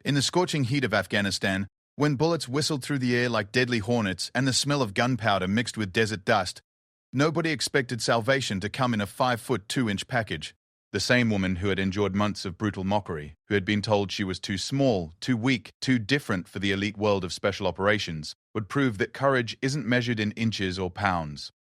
In the scorching heat of Afghanistan, when bullets whistled through the air like deadly hornets and the smell of gunpowder mixed with desert dust, nobody expected salvation to come in a 5-foot 2-inch package. The same woman who had endured months of brutal mockery, who had been told she was too small, too weak, too different for the elite world of special operations, would prove that courage isn't measured in inches or pounds.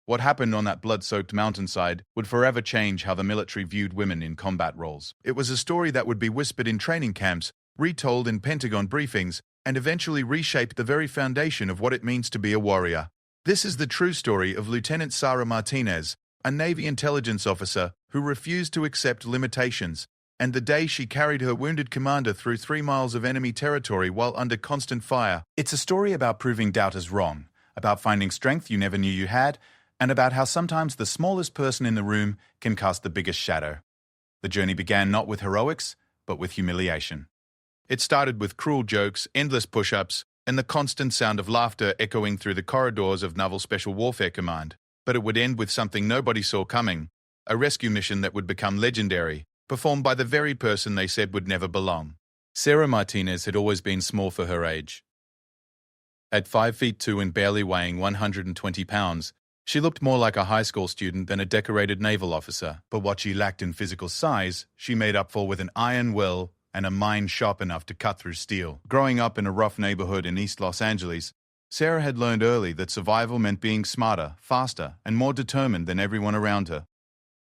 What happened on that blood-soaked mountainside would forever change how the military viewed women in combat roles. It was a story that would be whispered in training camps, retold in Pentagon briefings, and eventually reshaped the very foundation of what it means to be a warrior. This is the true story of Lieutenant Sarah Martinez, a Navy intelligence officer who refused to accept limitations, and the day she carried her wounded commander through 3 miles of enemy territory while under constant fire. It's a story about proving doubters wrong, about finding strength you never knew you had, and about how sometimes the smallest person in the room can cast the biggest shadow. The journey began not with heroics, but with humiliation. It started with cruel jokes, endless push-ups, and the constant sound of laughter echoing through the corridors of Naval Special Warfare Command. But it would end with something nobody saw coming, a rescue mission that would become legendary, performed by the very person they said would never belong. Sarah Martinez had always been small for her age. At 5 feet 2 and barely weighing 120 pounds, she looked more like a high school student than a decorated naval officer. But what she lacked in physical size, she made up for with an iron will and a mind sharp enough to cut through steel. Growing up in a rough neighborhood in East Los Angeles, Sarah had learned early that survival meant being smarter, faster, and more determined than everyone around her.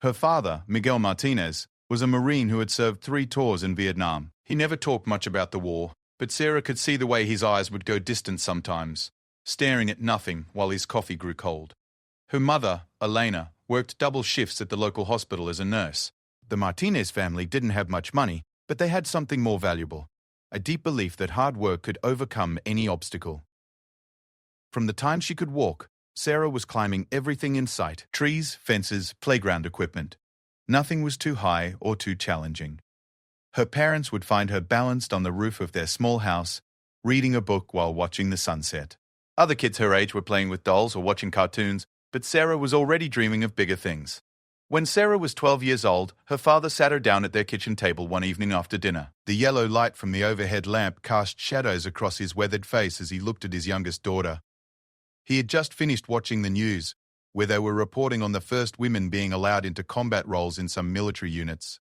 Her father, Miguel Martinez, was a Marine who had served 3 tours in Vietnam. He never talked much about the war, but Sarah could see the way his eyes would go distant sometimes, staring at nothing while his coffee grew cold. Her mother, Elena, worked double shifts at the local hospital as a nurse. The Martinez family didn't have much money, but they had something more valuable, a deep belief that hard work could overcome any obstacle. From the time she could walk, Sarah was climbing everything in sight: trees, fences, playground equipment. Nothing was too high or too challenging. Her parents would find her balanced on the roof of their small house, reading a book while watching the sunset. Other kids her age were playing with dolls or watching cartoons, but Sarah was already dreaming of bigger things. When Sarah was 12 years old, her father sat her down at their kitchen table one evening after dinner. The yellow light from the overhead lamp cast shadows across his weathered face as he looked at his youngest daughter. He had just finished watching the news, where they were reporting on the first women being allowed into combat roles in some military units.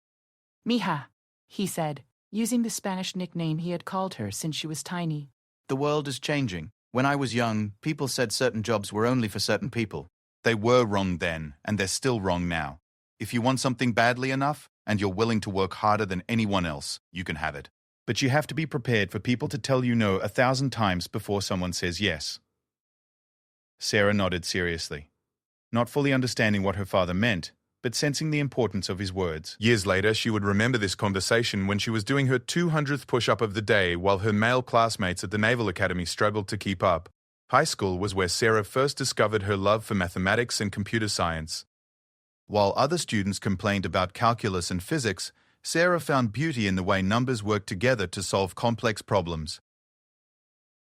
Mija, he said, using the Spanish nickname he had called her since she was tiny. The world is changing. When I was young, people said certain jobs were only for certain people. They were wrong then, and they're still wrong now. If you want something badly enough, and you're willing to work harder than anyone else, you can have it. But you have to be prepared for people to tell you no 1,000 times before someone says yes. Sarah nodded seriously, not fully understanding what her father meant, but sensing the importance of his words. Years later, she would remember this conversation when she was doing her 200th push-up of the day while her male classmates at the Naval Academy struggled to keep up. High school was where Sarah first discovered her love for mathematics and computer science. While other students complained about calculus and physics, Sarah found beauty in the way numbers worked together to solve complex problems.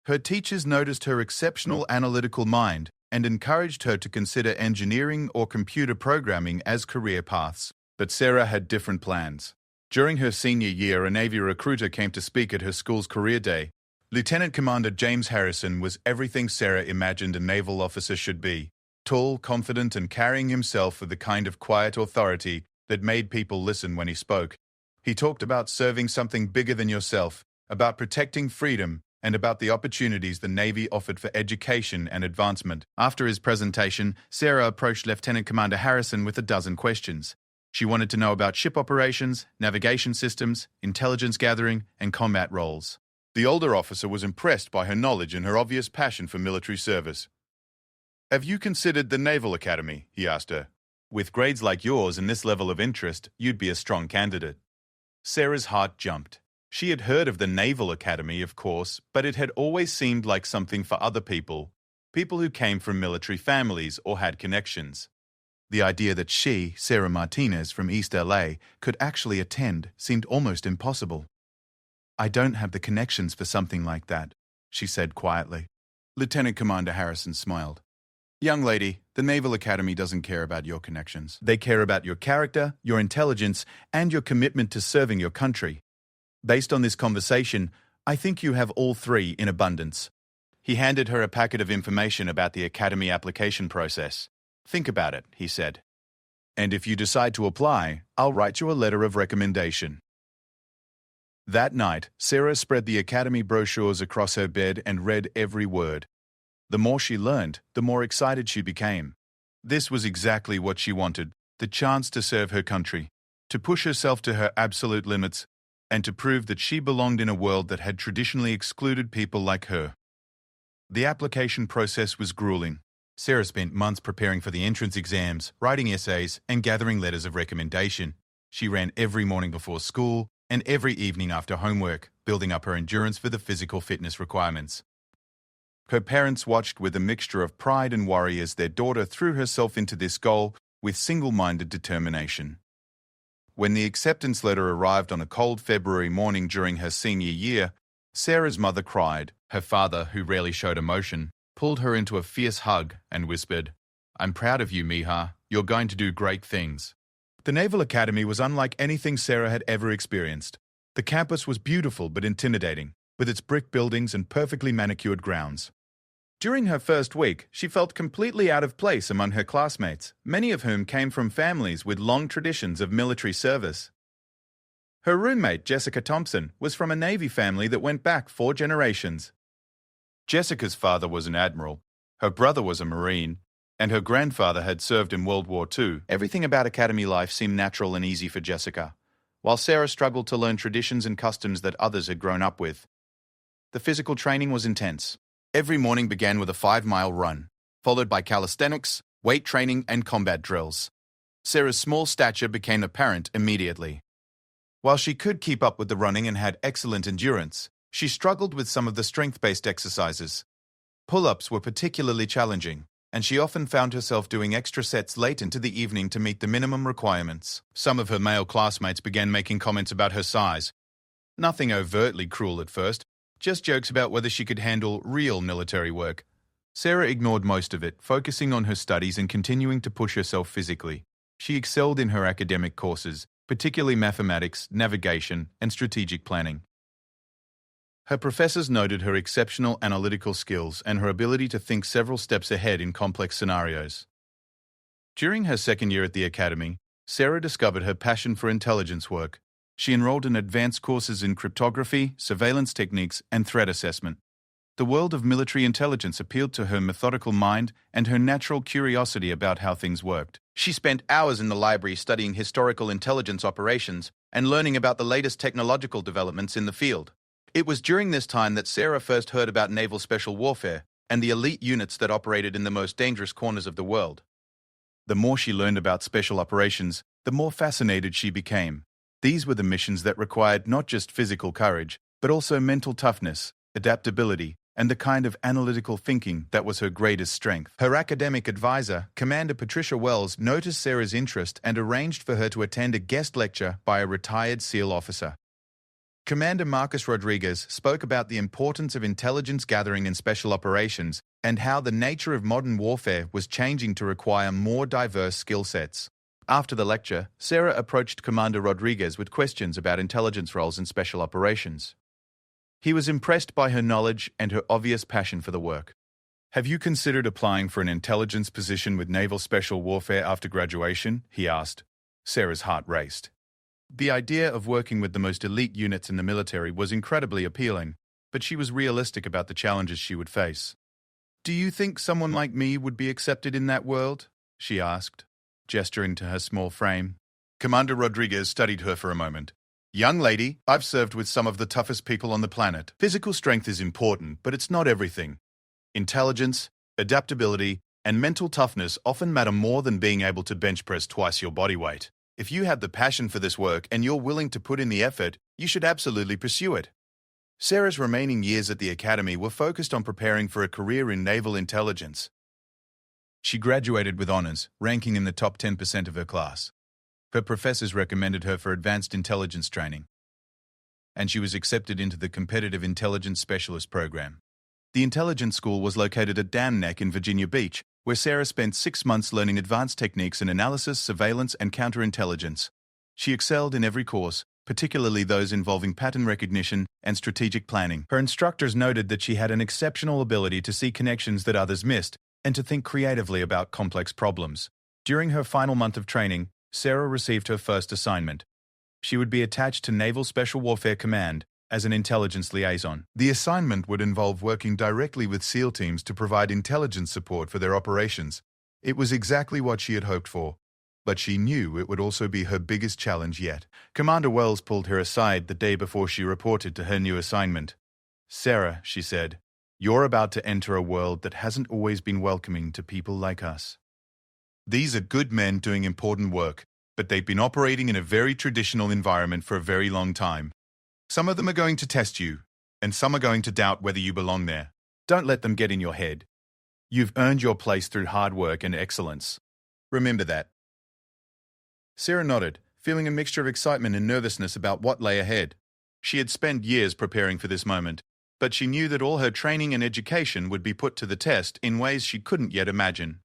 Her teachers noticed her exceptional analytical mind and encouraged her to consider engineering or computer programming as career paths. But Sarah had different plans. During her senior year, a Navy recruiter came to speak at her school's career day. Lieutenant Commander James Harrison was everything Sarah imagined a naval officer should be: tall, confident, and carrying himself with the kind of quiet authority that made people listen when he spoke. He talked about serving something bigger than yourself, about protecting freedom, and about the opportunities the Navy offered for education and advancement. After his presentation, Sarah approached Lieutenant Commander Harrison with a dozen questions. She wanted to know about ship operations, navigation systems, intelligence gathering, and combat roles. The older officer was impressed by her knowledge and her obvious passion for military service. "Have you considered the Naval Academy?" he asked her. "With grades like yours and this level of interest, you'd be a strong candidate." Sarah's heart jumped. She had heard of the Naval Academy, of course, but it had always seemed like something for other people who came from military families or had connections. The idea that she, Sarah Martinez from East LA, could actually attend seemed almost impossible. "I don't have the connections for something like that," she said quietly. Lieutenant Commander Harrison smiled. "Young lady, the Naval Academy doesn't care about your connections. They care about your character, your intelligence, and your commitment to serving your country. Based on this conversation, I think you have all three in abundance. He handed her a packet of information about the academy application process. Think about it, he said. And if you decide to apply, I'll write you a letter of recommendation. That night, Sarah spread the academy brochures across her bed and read every word. The more she learned, the more excited she became. This was exactly what she wanted, the chance to serve her country, to push herself to her absolute limits, and to prove that she belonged in a world that had traditionally excluded people like her. The application process was grueling. Sarah spent months preparing for the entrance exams, writing essays, and gathering letters of recommendation. She ran every morning before school and every evening after homework, building up her endurance for the physical fitness requirements. Her parents watched with a mixture of pride and worry as their daughter threw herself into this goal with single-minded determination. When the acceptance letter arrived on a cold February morning during her senior year, Sarah's mother cried. Her father, who rarely showed emotion, pulled her into a fierce hug and whispered, "I'm proud of you, Miha. You're going to do great things." The Naval Academy was unlike anything Sarah had ever experienced. The campus was beautiful but intimidating, with its brick buildings and perfectly manicured grounds. During her first week, she felt completely out of place among her classmates, many of whom came from families with long traditions of military service. Her roommate, Jessica Thompson, was from a Navy family that went back 4 generations. Jessica's father was an admiral, her brother was a Marine, and her grandfather had served in World War II. Everything about academy life seemed natural and easy for Jessica, while Sarah struggled to learn traditions and customs that others had grown up with. The physical training was intense. Every morning began with a 5-mile run, followed by calisthenics, weight training, and combat drills. Sarah's small stature became apparent immediately. While she could keep up with the running and had excellent endurance, she struggled with some of the strength-based exercises. Pull-ups were particularly challenging, and she often found herself doing extra sets late into the evening to meet the minimum requirements. Some of her male classmates began making comments about her size. Nothing overtly cruel at first, just jokes about whether she could handle real military work. Sarah ignored most of it, focusing on her studies and continuing to push herself physically. She excelled in her academic courses, particularly mathematics, navigation, and strategic planning. Her professors noted her exceptional analytical skills and her ability to think several steps ahead in complex scenarios. During her second year at the academy, Sarah discovered her passion for intelligence work. She enrolled in advanced courses in cryptography, surveillance techniques, and threat assessment. The world of military intelligence appealed to her methodical mind and her natural curiosity about how things worked. She spent hours in the library studying historical intelligence operations and learning about the latest technological developments in the field. It was during this time that Sarah first heard about naval special warfare and the elite units that operated in the most dangerous corners of the world. The more she learned about special operations, the more fascinated she became. These were the missions that required not just physical courage, but also mental toughness, adaptability, and the kind of analytical thinking that was her greatest strength. Her academic advisor, Commander Patricia Wells, noticed Sarah's interest and arranged for her to attend a guest lecture by a retired SEAL officer. Commander Marcus Rodriguez spoke about the importance of intelligence gathering in special operations and how the nature of modern warfare was changing to require more diverse skill sets. After the lecture, Sarah approached Commander Rodriguez with questions about intelligence roles in special operations. He was impressed by her knowledge and her obvious passion for the work. "Have you considered applying for an intelligence position with naval special warfare after graduation?" he asked. Sarah's heart raced. The idea of working with the most elite units in the military was incredibly appealing, but she was realistic about the challenges she would face. "Do you think someone like me would be accepted in that world?" she asked, gesturing to her small frame. Commander Rodriguez studied her for a moment. "Young lady, I've served with some of the toughest people on the planet. Physical strength is important, but it's not everything. Intelligence, adaptability, and mental toughness often matter more than being able to bench press twice your body weight. If you have the passion for this work and you're willing to put in the effort, you should absolutely pursue it." Sarah's remaining years at the academy were focused on preparing for a career in naval intelligence. She graduated with honors, ranking in the top 10% of her class. Her professors recommended her for advanced intelligence training, and she was accepted into the Competitive Intelligence Specialist program. The intelligence school was located at Dam Neck in Virginia Beach, where Sarah spent 6 months learning advanced techniques in analysis, surveillance, and counterintelligence. She excelled in every course, particularly those involving pattern recognition and strategic planning. Her instructors noted that she had an exceptional ability to see connections that others missed and to think creatively about complex problems. During her final month of training, Sarah received her first assignment. She would be attached to Naval Special Warfare Command as an intelligence liaison. The assignment would involve working directly with SEAL teams to provide intelligence support for their operations. It was exactly what she had hoped for, but she knew it would also be her biggest challenge yet. Commander Wells pulled her aside the day before she reported to her new assignment. "Sarah," she said, "you're about to enter a world that hasn't always been welcoming to people like us. These are good men doing important work, but they've been operating in a very traditional environment for a very long time. Some of them are going to test you, and some are going to doubt whether you belong there. Don't let them get in your head. You've earned your place through hard work and excellence. Remember that." Sarah nodded, feeling a mixture of excitement and nervousness about what lay ahead. She had spent years preparing for this moment, but she knew that all her training and education would be put to the test in ways she couldn't yet imagine.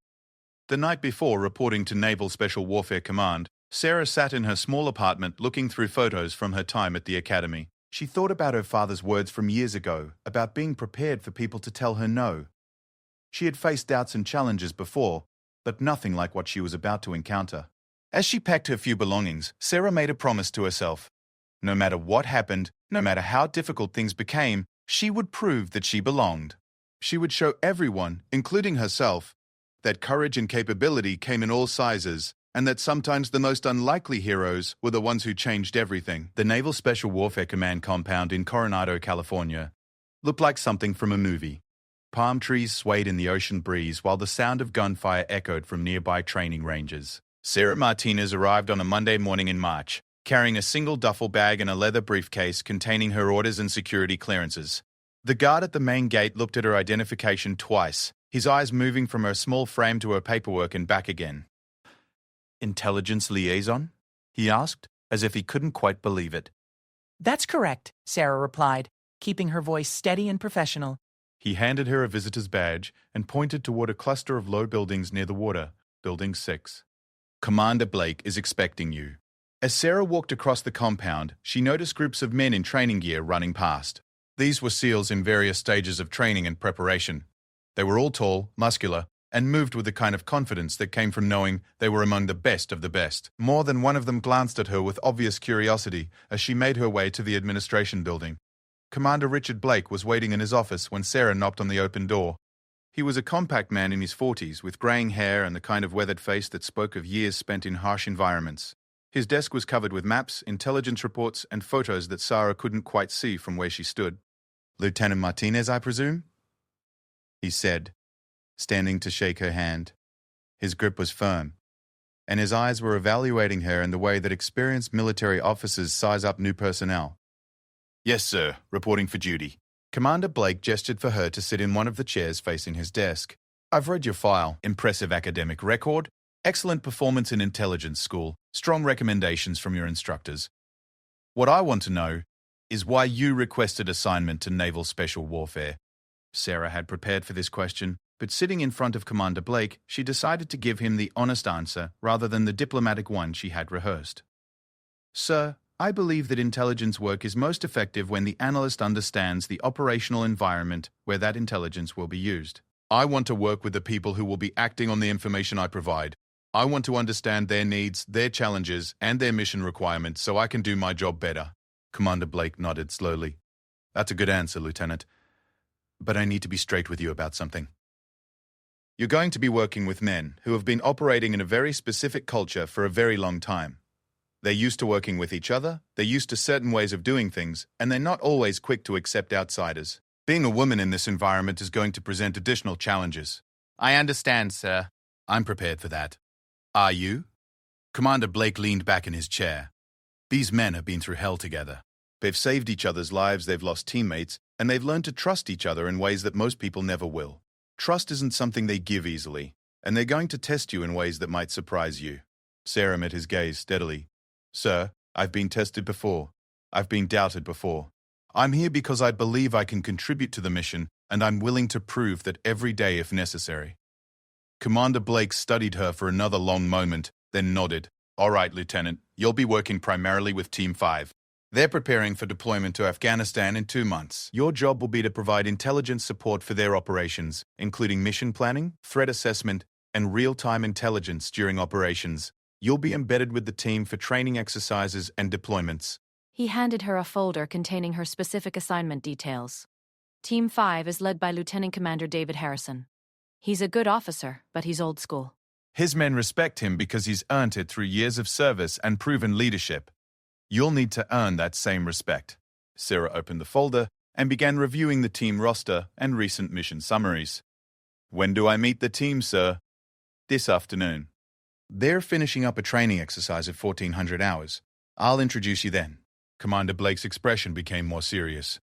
The night before reporting to Naval Special Warfare Command, Sarah sat in her small apartment looking through photos from her time at the academy. She thought about her father's words from years ago about being prepared for people to tell her no. She had faced doubts and challenges before, but nothing like what she was about to encounter. As she packed her few belongings, Sarah made a promise to herself. No matter what happened, no matter how difficult things became, she would prove that she belonged. She would show everyone, including herself, that courage and capability came in all sizes, and that sometimes the most unlikely heroes were the ones who changed everything. The Naval Special Warfare Command compound in Coronado, California, looked like something from a movie. Palm trees swayed in the ocean breeze while the sound of gunfire echoed from nearby training ranges. Sarah Martinez arrived on a Monday morning in March, carrying a single duffel bag and a leather briefcase containing her orders and security clearances. The guard at the main gate looked at her identification twice, his eyes moving from her small frame to her paperwork and back again. "Intelligence liaison?" he asked, as if he couldn't quite believe it. "That's correct," Sarah replied, keeping her voice steady and professional. He handed her a visitor's badge and pointed toward a cluster of low buildings near the water, Building 6. "Commander Blake is expecting you." As Sarah walked across the compound, she noticed groups of men in training gear running past. These were SEALs in various stages of training and preparation. They were all tall, muscular, and moved with the kind of confidence that came from knowing they were among the best of the best. More than one of them glanced at her with obvious curiosity as she made her way to the administration building. Commander Richard Blake was waiting in his office when Sarah knocked on the open door. He was a compact man in his 40s with graying hair and the kind of weathered face that spoke of years spent in harsh environments. His desk was covered with maps, intelligence reports, and photos that Sarah couldn't quite see from where she stood. "Lieutenant Martinez, I presume?" he said, standing to shake her hand. His grip was firm, and his eyes were evaluating her in the way that experienced military officers size up new personnel. "Yes, sir, reporting for duty." Commander Blake gestured for her to sit in one of the chairs facing his desk. "I've read your file. Impressive academic record, excellent performance in intelligence school, strong recommendations from your instructors. What I want to know is why you requested assignment to Naval Special Warfare." Sarah had prepared for this question, but sitting in front of Commander Blake, she decided to give him the honest answer rather than the diplomatic one she had rehearsed. "Sir, I believe that intelligence work is most effective when the analyst understands the operational environment where that intelligence will be used. I want to work with the people who will be acting on the information I provide. I want to understand their needs, their challenges, and their mission requirements so I can do my job better." Commander Blake nodded slowly. "That's a good answer, Lieutenant. But I need to be straight with you about something. You're going to be working with men who have been operating in a very specific culture for a very long time. They're used to working with each other, they're used to certain ways of doing things, and they're not always quick to accept outsiders. Being a woman in this environment is going to present additional challenges." "I understand, sir." "I'm prepared for that. Are you?" Commander Blake leaned back in his chair. "These men have been through hell together. They've saved each other's lives, they've lost teammates, and they've learned to trust each other in ways that most people never will. Trust isn't something they give easily, and they're going to test you in ways that might surprise you." Sarah met his gaze steadily. "Sir, I've been tested before. I've been doubted before. I'm here because I believe I can contribute to the mission, and I'm willing to prove that every day if necessary." Commander Blake studied her for another long moment, then nodded. "All right, Lieutenant, you'll be working primarily with Team 5. They're preparing for deployment to Afghanistan in 2 months. Your job will be to provide intelligence support for their operations, including mission planning, threat assessment, and real-time intelligence during operations. You'll be embedded with the team for training exercises and deployments. He handed her a folder containing her specific assignment details. Team 5 is led by Lieutenant Commander David Harrison. He's a good officer, but he's old school. His men respect him because he's earned it through years of service and proven leadership. You'll need to earn that same respect. Sarah opened the folder and began reviewing the team roster and recent mission summaries. When do I meet the team, sir? This afternoon. They're finishing up a training exercise at 1400 hours. I'll introduce you then. Commander Blake's expression became more serious.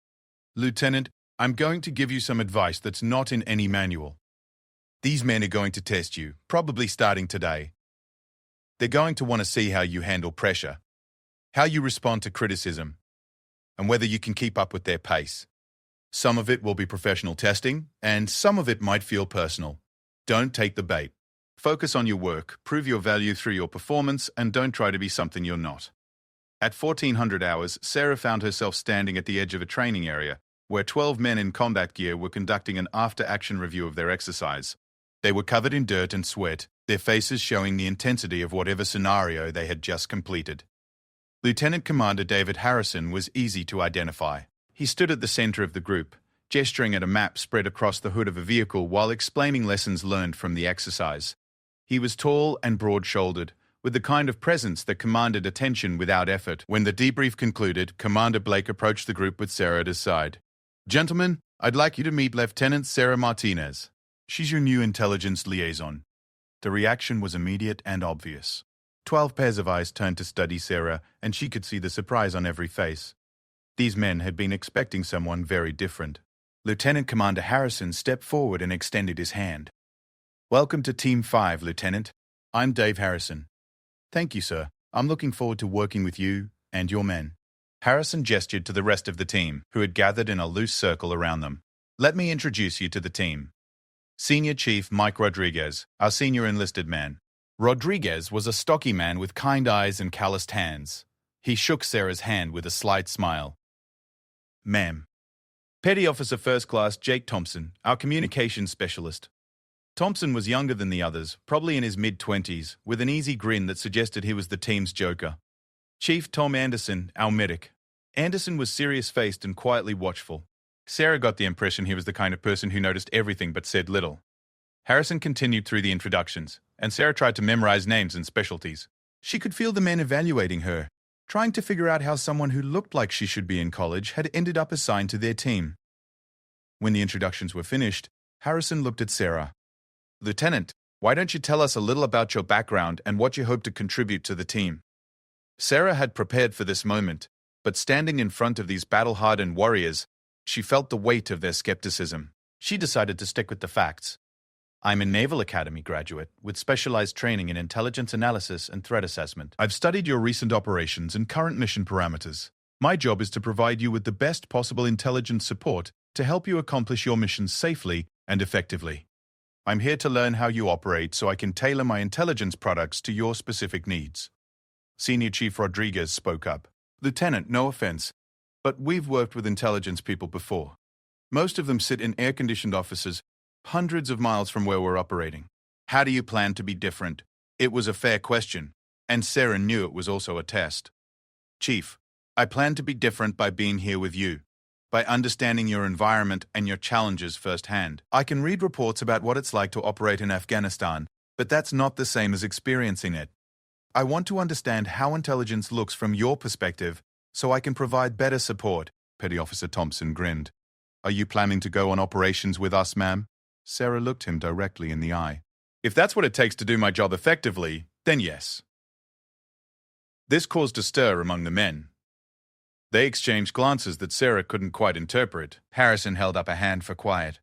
Lieutenant, I'm going to give you some advice that's not in any manual. These men are going to test you, probably starting today. They're going to want to see how you handle pressure, how you respond to criticism, and whether you can keep up with their pace. Some of it will be professional testing, and some of it might feel personal. Don't take the bait. Focus on your work, prove your value through your performance, and don't try to be something you're not. At 1400 hours, Sarah found herself standing at the edge of a training area, where 12 men in combat gear were conducting an after-action review of their exercise. They were covered in dirt and sweat, their faces showing the intensity of whatever scenario they had just completed. Lieutenant Commander David Harrison was easy to identify. He stood at the center of the group, gesturing at a map spread across the hood of a vehicle while explaining lessons learned from the exercise. He was tall and broad-shouldered, with the kind of presence that commanded attention without effort. When the debrief concluded, Commander Blake approached the group with Sarah at his side. Gentlemen, I'd like you to meet Lieutenant Sarah Martinez. She's your new intelligence liaison. The reaction was immediate and obvious. 12 pairs of eyes turned to study Sarah, and she could see the surprise on every face. These men had been expecting someone very different. Lieutenant Commander Harrison stepped forward and extended his hand. Welcome to Team 5, Lieutenant. I'm Dave Harrison. Thank you, sir. I'm looking forward to working with you and your men. Harrison gestured to the rest of the team, who had gathered in a loose circle around them. Let me introduce you to the team. Senior Chief Mike Rodriguez, our senior enlisted man. Rodriguez was a stocky man with kind eyes and calloused hands. He shook Sarah's hand with a slight smile. Ma'am. Petty Officer First Class Jake Thompson, our communications specialist. Thompson was younger than the others, probably in his mid-20s, with an easy grin that suggested he was the team's joker. Chief Tom Anderson, our medic. Anderson was serious-faced and quietly watchful. Sarah got the impression he was the kind of person who noticed everything but said little. Harrison continued through the introductions, and Sarah tried to memorize names and specialties. She could feel the men evaluating her, trying to figure out how someone who looked like she should be in college had ended up assigned to their team. When the introductions were finished, Harrison looked at Sarah. Lieutenant, why don't you tell us a little about your background and what you hope to contribute to the team? Sarah had prepared for this moment, but standing in front of these battle-hardened warriors, she felt the weight of their skepticism. She decided to stick with the facts. I'm a Naval Academy graduate with specialized training in intelligence analysis and threat assessment. I've studied your recent operations and current mission parameters. My job is to provide you with the best possible intelligence support to help you accomplish your missions safely and effectively. I'm here to learn how you operate so I can tailor my intelligence products to your specific needs. Senior Chief Rodriguez spoke up. Lieutenant, no offense, but we've worked with intelligence people before. Most of them sit in air-conditioned offices hundreds of miles from where we're operating. How do you plan to be different? It was a fair question, and Sarah knew it was also a test. Chief, I plan to be different by being here with you, by understanding your environment and your challenges firsthand. I can read reports about what it's like to operate in Afghanistan, but that's not the same as experiencing it. I want to understand how intelligence looks from your perspective so I can provide better support. Petty Officer Thompson grinned. Are you planning to go on operations with us, ma'am? Sarah looked him directly in the eye. If that's what it takes to do my job effectively, then yes. This caused a stir among the men. They exchanged glances that Sarah couldn't quite interpret. Harrison held up a hand for quiet.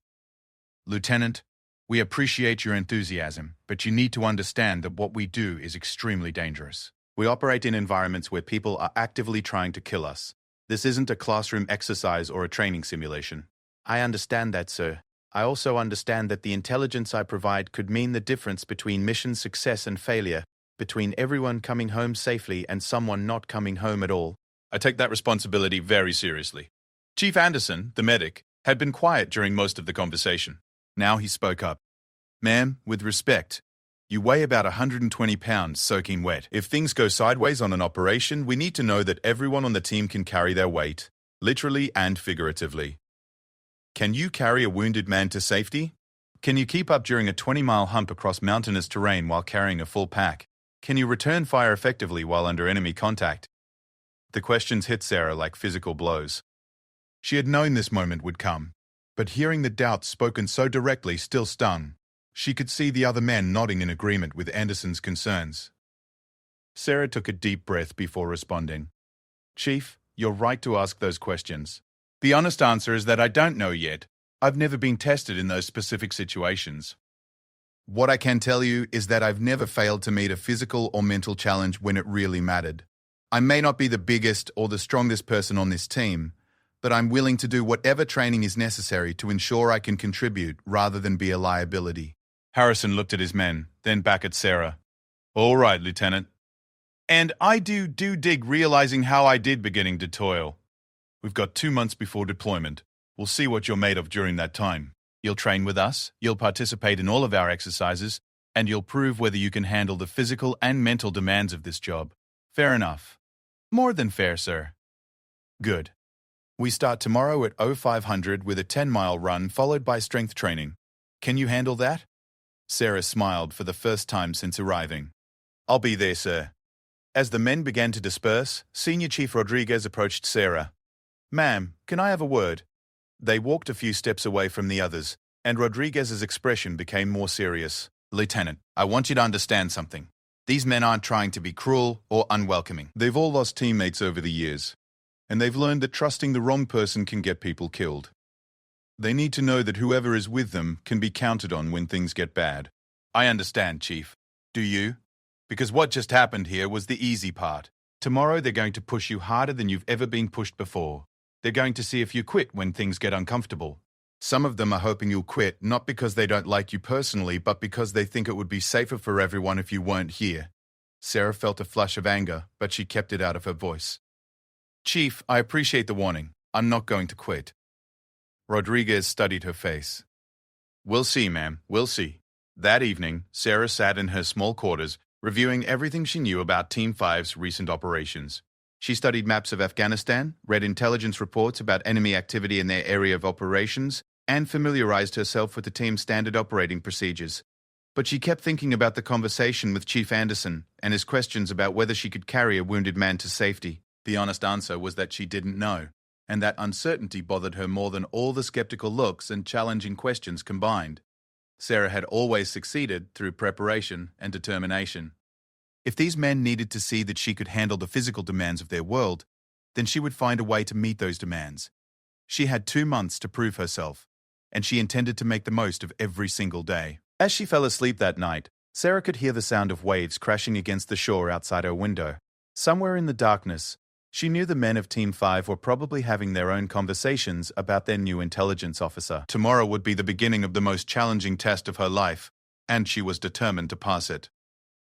Lieutenant, we appreciate your enthusiasm, but you need to understand that what we do is extremely dangerous. We operate in environments where people are actively trying to kill us. This isn't a classroom exercise or a training simulation. I understand that, sir. I also understand that the intelligence I provide could mean the difference between mission success and failure, between everyone coming home safely and someone not coming home at all. I take that responsibility very seriously. Chief Anderson, the medic, had been quiet during most of the conversation. Now he spoke up. Ma'am, with respect, you weigh about 120 pounds soaking wet. If things go sideways on an operation, we need to know that everyone on the team can carry their weight, literally and figuratively. Can you carry a wounded man to safety? Can you keep up during a 20-mile hump across mountainous terrain while carrying a full pack? Can you return fire effectively while under enemy contact? The questions hit Sarah like physical blows. She had known this moment would come, but hearing the doubts spoken so directly still stung. She could see the other men nodding in agreement with Anderson's concerns. Sarah took a deep breath before responding. Chief, you're right to ask those questions. The honest answer is that I don't know yet. I've never been tested in those specific situations. What I can tell you is that I've never failed to meet a physical or mental challenge when it really mattered. I may not be the biggest or the strongest person on this team, but I'm willing to do whatever training is necessary to ensure I can contribute rather than be a liability. Harrison looked at his men, then back at Sarah. All right, Lieutenant. And I do dig realizing how I did beginning to toil. We've got 2 months before deployment. We'll see what you're made of during that time. You'll train with us, you'll participate in all of our exercises, and you'll prove whether you can handle the physical and mental demands of this job. Fair enough. More than fair, sir. Good. We start tomorrow at 0500 with a 10-mile run followed by strength training. Can you handle that? Sarah smiled for the first time since arriving. I'll be there, sir. As the men began to disperse, Senior Chief Rodriguez approached Sarah. Ma'am, can I have a word? They walked a few steps away from the others, and Rodriguez's expression became more serious. Lieutenant, I want you to understand something. These men aren't trying to be cruel or unwelcoming. They've all lost teammates over the years, and they've learned that trusting the wrong person can get people killed. They need to know that whoever is with them can be counted on when things get bad. I understand, Chief. Do you? Because what just happened here was the easy part. Tomorrow they're going to push you harder than you've ever been pushed before. They're going to see if you quit when things get uncomfortable. Some of them are hoping you'll quit, not because they don't like you personally, but because they think it would be safer for everyone if you weren't here. Sarah felt a flush of anger, but she kept it out of her voice. Chief, I appreciate the warning. I'm not going to quit. Rodriguez studied her face. We'll see, ma'am, we'll see. That evening, Sarah sat in her small quarters, reviewing everything she knew about Team 5's recent operations. She studied maps of Afghanistan, read intelligence reports about enemy activity in their area of operations, and familiarized herself with the team's standard operating procedures. But she kept thinking about the conversation with Chief Anderson and his questions about whether she could carry a wounded man to safety. The honest answer was that she didn't know, and that uncertainty bothered her more than all the skeptical looks and challenging questions combined. Sarah had always succeeded through preparation and determination. If these men needed to see that she could handle the physical demands of their world, then she would find a way to meet those demands. She had 2 months to prove herself, and she intended to make the most of every single day. As she fell asleep that night, Sarah could hear the sound of waves crashing against the shore outside her window. Somewhere in the darkness, she knew the men of Team 5 were probably having their own conversations about their new intelligence officer. Tomorrow would be the beginning of the most challenging test of her life, and she was determined to pass it.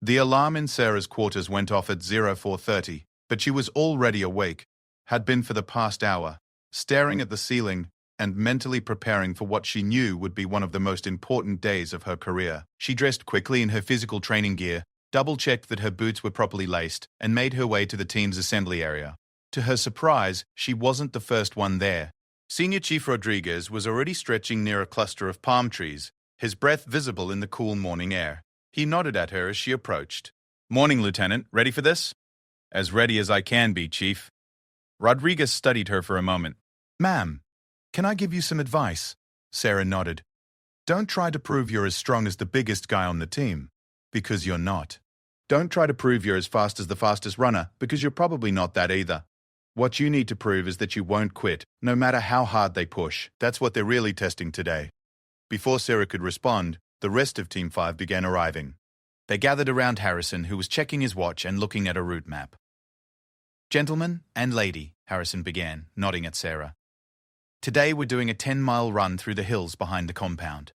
The alarm in Sarah's quarters went off at 0430, but she was already awake, had been for the past hour, staring at the ceiling and mentally preparing for what she knew would be one of the most important days of her career. She dressed quickly in her physical training gear, double-checked that her boots were properly laced, and made her way to the team's assembly area. To her surprise, she wasn't the first one there. Senior Chief Rodriguez was already stretching near a cluster of palm trees, his breath visible in the cool morning air. He nodded at her as she approached. Morning, Lieutenant. Ready for this? As ready as I can be, Chief. Rodriguez studied her for a moment. Ma'am, can I give you some advice? Sarah nodded. Don't try to prove you're as strong as the biggest guy on the team, because you're not. Don't try to prove you're as fast as the fastest runner, because you're probably not that either. What you need to prove is that you won't quit, no matter how hard they push. That's what they're really testing today. Before Sarah could respond, the rest of Team 5 began arriving. They gathered around Harrison, who was checking his watch and looking at a route map. Gentlemen and lady, Harrison began, nodding at Sarah. Today we're doing a 10-mile run through the hills behind the compound.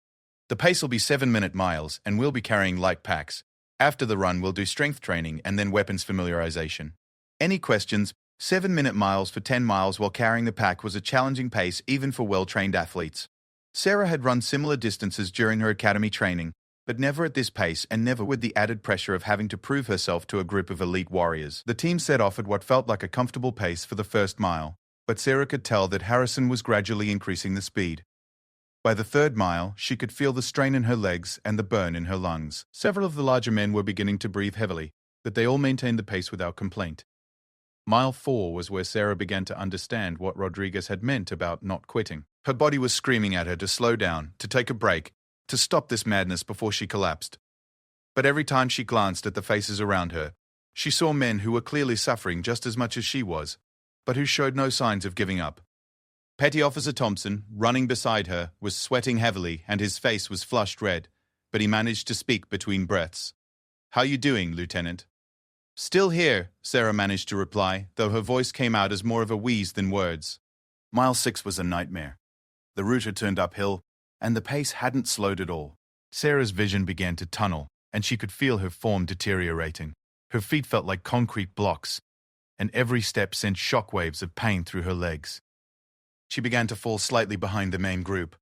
The pace will be 7-minute miles, and we'll be carrying light packs. After the run, we'll do strength training and then weapons familiarization. Any questions, 7-minute miles for 10 miles while carrying the pack was a challenging pace even for well-trained athletes. Sarah had run similar distances during her academy training, but never at this pace and never with the added pressure of having to prove herself to a group of elite warriors. The team set off at what felt like a comfortable pace for the first mile, but Sarah could tell that Harrison was gradually increasing the speed. By the third mile, she could feel the strain in her legs and the burn in her lungs. Several of the larger men were beginning to breathe heavily, but they all maintained the pace without complaint. Mile 4 was where Sarah began to understand what Rodriguez had meant about not quitting. Her body was screaming at her to slow down, to take a break, to stop this madness before she collapsed. But every time she glanced at the faces around her, she saw men who were clearly suffering just as much as she was, but who showed no signs of giving up. Petty Officer Thompson, running beside her, was sweating heavily and his face was flushed red, but he managed to speak between breaths. "How you doing, Lieutenant?" "Still here," Sarah managed to reply, though her voice came out as more of a wheeze than words. Mile 6 was a nightmare. The route had turned uphill, and the pace hadn't slowed at all. Sarah's vision began to tunnel, and she could feel her form deteriorating. Her feet felt like concrete blocks, and every step sent shockwaves of pain through her legs. She began to fall slightly behind the main group.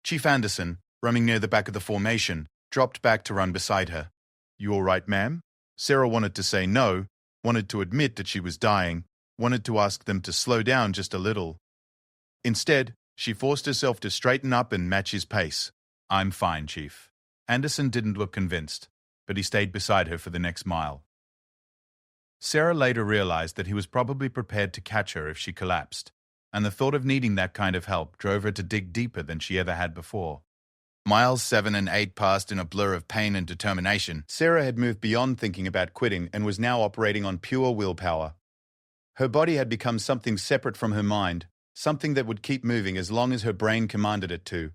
Chief Anderson, running near the back of the formation, dropped back to run beside her. "You all right, ma'am?" Sarah wanted to say no, wanted to admit that she was dying, wanted to ask them to slow down just a little. Instead, she forced herself to straighten up and match his pace. "I'm fine, Chief." Anderson didn't look convinced, but he stayed beside her for the next mile. Sarah later realized that he was probably prepared to catch her if she collapsed, and the thought of needing that kind of help drove her to dig deeper than she ever had before. Miles 7 and 8 passed in a blur of pain and determination. Sarah had moved beyond thinking about quitting and was now operating on pure willpower. Her body had become something separate from her mind, something that would keep moving as long as her brain commanded it to.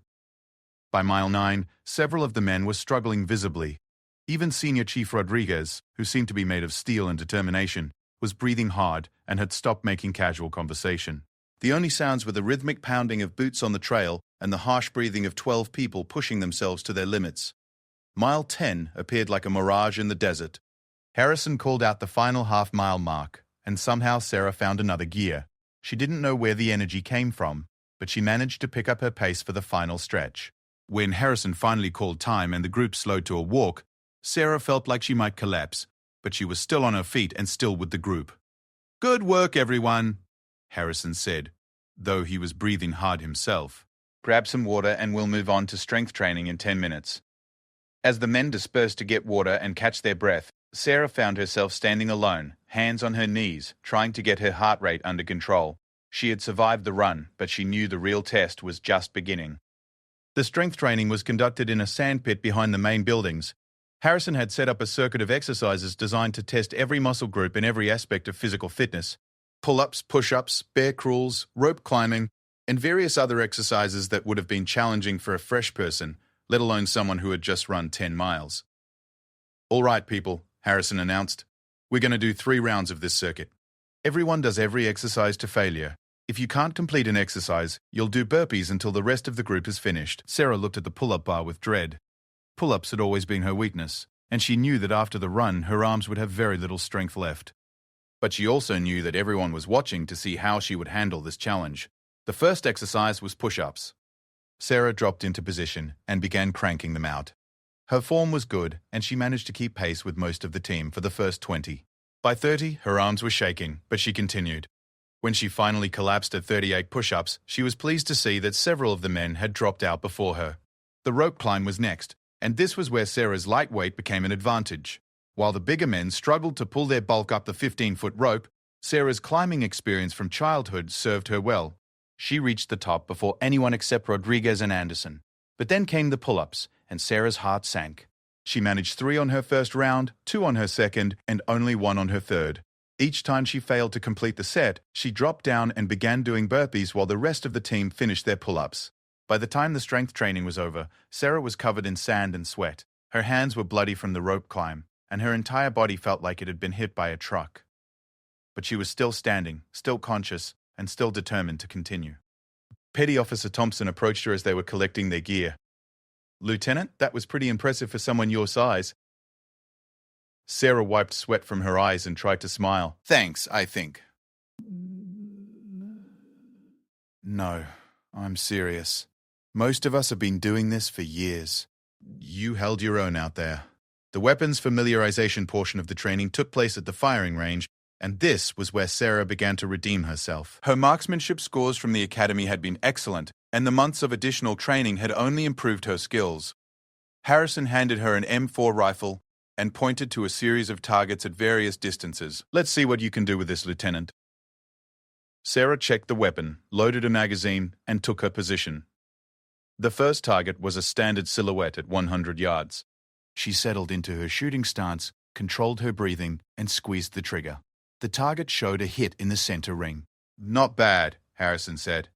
By mile 9, several of the men were struggling visibly. Even Senior Chief Rodriguez, who seemed to be made of steel and determination, was breathing hard and had stopped making casual conversation. The only sounds were the rhythmic pounding of boots on the trail and the harsh breathing of 12 people pushing themselves to their limits. Mile 10 appeared like a mirage in the desert. Harrison called out the final half-mile mark, and somehow Sarah found another gear. She didn't know where the energy came from, but she managed to pick up her pace for the final stretch. When Harrison finally called time and the group slowed to a walk, Sarah felt like she might collapse, but she was still on her feet and still with the group. "Good work, everyone," Harrison said, though he was breathing hard himself. "Grab some water and we'll move on to strength training in 10 minutes. As the men dispersed to get water and catch their breath, Sarah found herself standing alone, hands on her knees, trying to get her heart rate under control. She had survived the run, but she knew the real test was just beginning. The strength training was conducted in a sandpit behind the main buildings. Harrison had set up a circuit of exercises designed to test every muscle group in every aspect of physical fitness. Pull-ups, push-ups, bear crawls, rope climbing, and various other exercises that would have been challenging for a fresh person, let alone someone who had just run 10 miles. "All right, people," Harrison announced. "We're going to do 3 rounds of this circuit. Everyone does every exercise to failure. If you can't complete an exercise, you'll do burpees until the rest of the group is finished." Sarah looked at the pull-up bar with dread. Pull-ups had always been her weakness, and she knew that after the run, her arms would have very little strength left. But she also knew that everyone was watching to see how she would handle this challenge. The first exercise was push-ups. Sarah dropped into position and began cranking them out. Her form was good, and she managed to keep pace with most of the team for the first 20. By 30, her arms were shaking, but she continued. When she finally collapsed at 38 push-ups, she was pleased to see that several of the men had dropped out before her. The rope climb was next, and this was where Sarah's light weight became an advantage. While the bigger men struggled to pull their bulk up the 15-foot rope, Sarah's climbing experience from childhood served her well. She reached the top before anyone except Rodriguez and Anderson. But then came the pull-ups, and Sarah's heart sank. She managed 3 on her first round, 2 on her second, and only 1 on her third. Each time she failed to complete the set, she dropped down and began doing burpees while the rest of the team finished their pull-ups. By the time the strength training was over, Sarah was covered in sand and sweat. Her hands were bloody from the rope climb, and her entire body felt like it had been hit by a truck. But she was still standing, still conscious, and still determined to continue. Petty Officer Thompson approached her as they were collecting their gear. "Lieutenant, that was pretty impressive for someone your size." Sarah wiped sweat from her eyes and tried to smile. "Thanks, I think." No, I'm serious. Most of us have been doing this for years. You held your own out there. The weapons familiarization portion of the training took place at the firing range, and this was where Sarah began to redeem herself. Her marksmanship scores from the academy had been excellent, and the months of additional training had only improved her skills. Harrison handed her an M4 rifle and pointed to a series of targets at various distances. Let's see what you can do with this, Lieutenant. Sarah checked the weapon, loaded a magazine, and took her position. The first target was a standard silhouette at 100 yards. She settled into her shooting stance, controlled her breathing, and squeezed the trigger. The target showed a hit in the center ring. Not bad, Harrison said.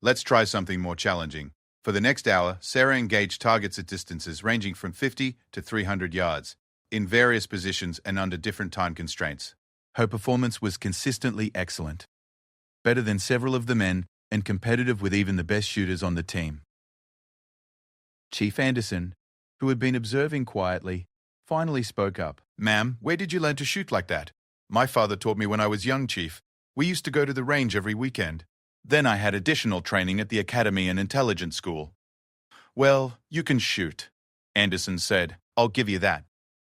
Let's try something more challenging. For the next hour, Sarah engaged targets at distances ranging from 50 to 300 yards, in various positions and under different time constraints. Her performance was consistently excellent, better than several of the men and competitive with even the best shooters on the team. Chief Anderson, who had been observing quietly, finally spoke up. Ma'am, where did you learn to shoot like that? My father taught me when I was young, Chief. We used to go to the range every weekend. Then I had additional training at the academy and intelligence school. Well, you can shoot, Anderson said. I'll give you that.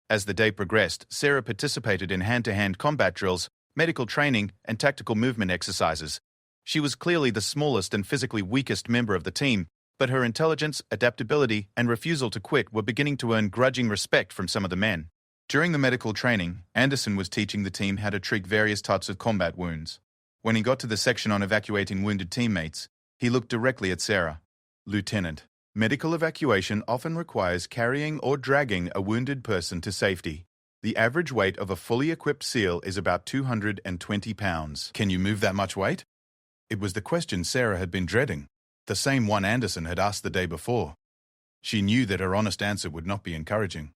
As the day progressed, Sarah participated in hand-to-hand combat drills, medical training, and tactical movement exercises. She was clearly the smallest and physically weakest member of the team, but her intelligence, adaptability, and refusal to quit were beginning to earn grudging respect from some of the men. During the medical training, Anderson was teaching the team how to treat various types of combat wounds. When he got to the section on evacuating wounded teammates, he looked directly at Sarah. Lieutenant, medical evacuation often requires carrying or dragging a wounded person to safety. The average weight of a fully equipped SEAL is about 220 pounds. Can you move that much weight? It was the question Sarah had been dreading, the same one Anderson had asked the day before. She knew that her honest answer would not be encouraging.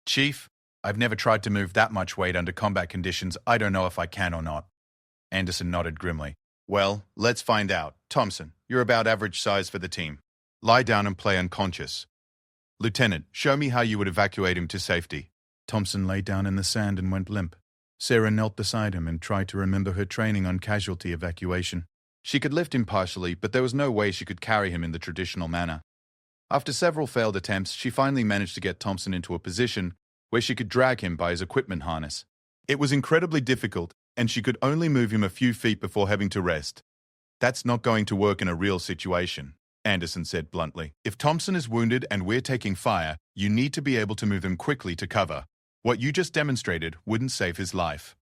Chief, I've never tried to move that much weight under combat conditions. I don't know if I can or not. Anderson nodded grimly. Well, let's find out. Thompson, you're about average size for the team. Lie down and play unconscious. Lieutenant, show me how you would evacuate him to safety. Thompson lay down in the sand and went limp. Sarah knelt beside him and tried to remember her training on casualty evacuation. She could lift him partially, but there was no way she could carry him in the traditional manner. After several failed attempts, she finally managed to get Thompson into a position where she could drag him by his equipment harness. It was incredibly difficult, and she could only move him a few feet before having to rest. That's not going to work in a real situation, Anderson said bluntly. If Thompson is wounded and we're taking fire, you need to be able to move him quickly to cover. What you just demonstrated wouldn't save his life.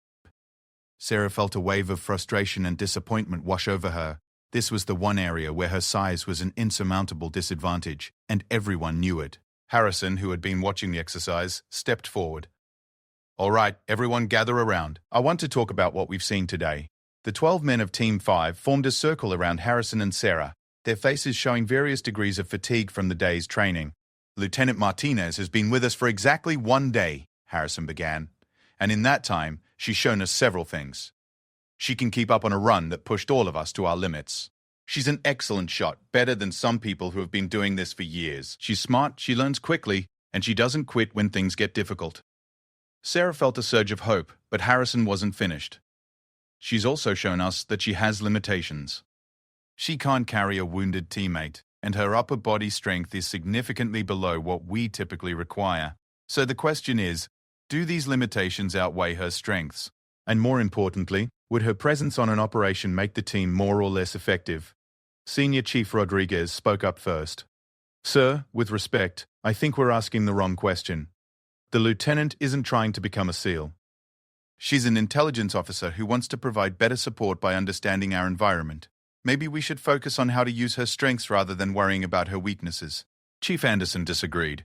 Sarah felt a wave of frustration and disappointment wash over her. This was the one area where her size was an insurmountable disadvantage, and everyone knew it. Harrison, who had been watching the exercise, stepped forward. All right, everyone gather around. I want to talk about what we've seen today. The 12 men of Team 5 formed a circle around Harrison and Sarah, their faces showing various degrees of fatigue from the day's training. Lieutenant Martinez has been with us for exactly 1 day, Harrison began, and in that time, she's shown us several things. She can keep up on a run that pushed all of us to our limits. She's an excellent shot, better than some people who have been doing this for years. She's smart, she learns quickly, and she doesn't quit when things get difficult. Sarah felt a surge of hope, but Harrison wasn't finished. She's also shown us that she has limitations. She can't carry a wounded teammate, and her upper body strength is significantly below what we typically require. So the question is, do these limitations outweigh her strengths? And more importantly, would her presence on an operation make the team more or less effective? Senior Chief Rodriguez spoke up first. Sir, with respect, I think we're asking the wrong question. The lieutenant isn't trying to become a SEAL. She's an intelligence officer who wants to provide better support by understanding our environment. Maybe we should focus on how to use her strengths rather than worrying about her weaknesses. Chief Anderson disagreed.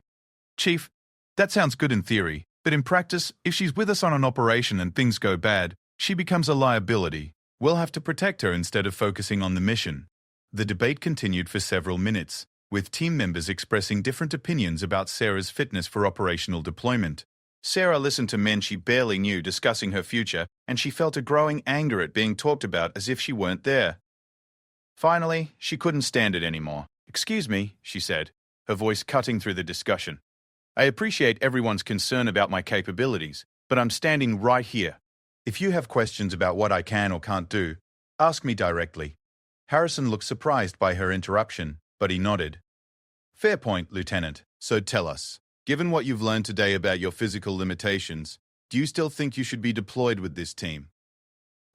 Chief, that sounds good in theory, but in practice, if she's with us on an operation and things go bad, she becomes a liability. We'll have to protect her instead of focusing on the mission. The debate continued for several minutes, with team members expressing different opinions about Sarah's fitness for operational deployment. Sarah listened to men she barely knew discussing her future, and she felt a growing anger at being talked about as if she weren't there. Finally, she couldn't stand it anymore. Excuse me, she said, her voice cutting through the discussion. I appreciate everyone's concern about my capabilities, but I'm standing right here. If you have questions about what I can or can't do, ask me directly. Harrison looked surprised by her interruption, but he nodded. Fair point, Lieutenant. So tell us, given what you've learned today about your physical limitations, do you still think you should be deployed with this team?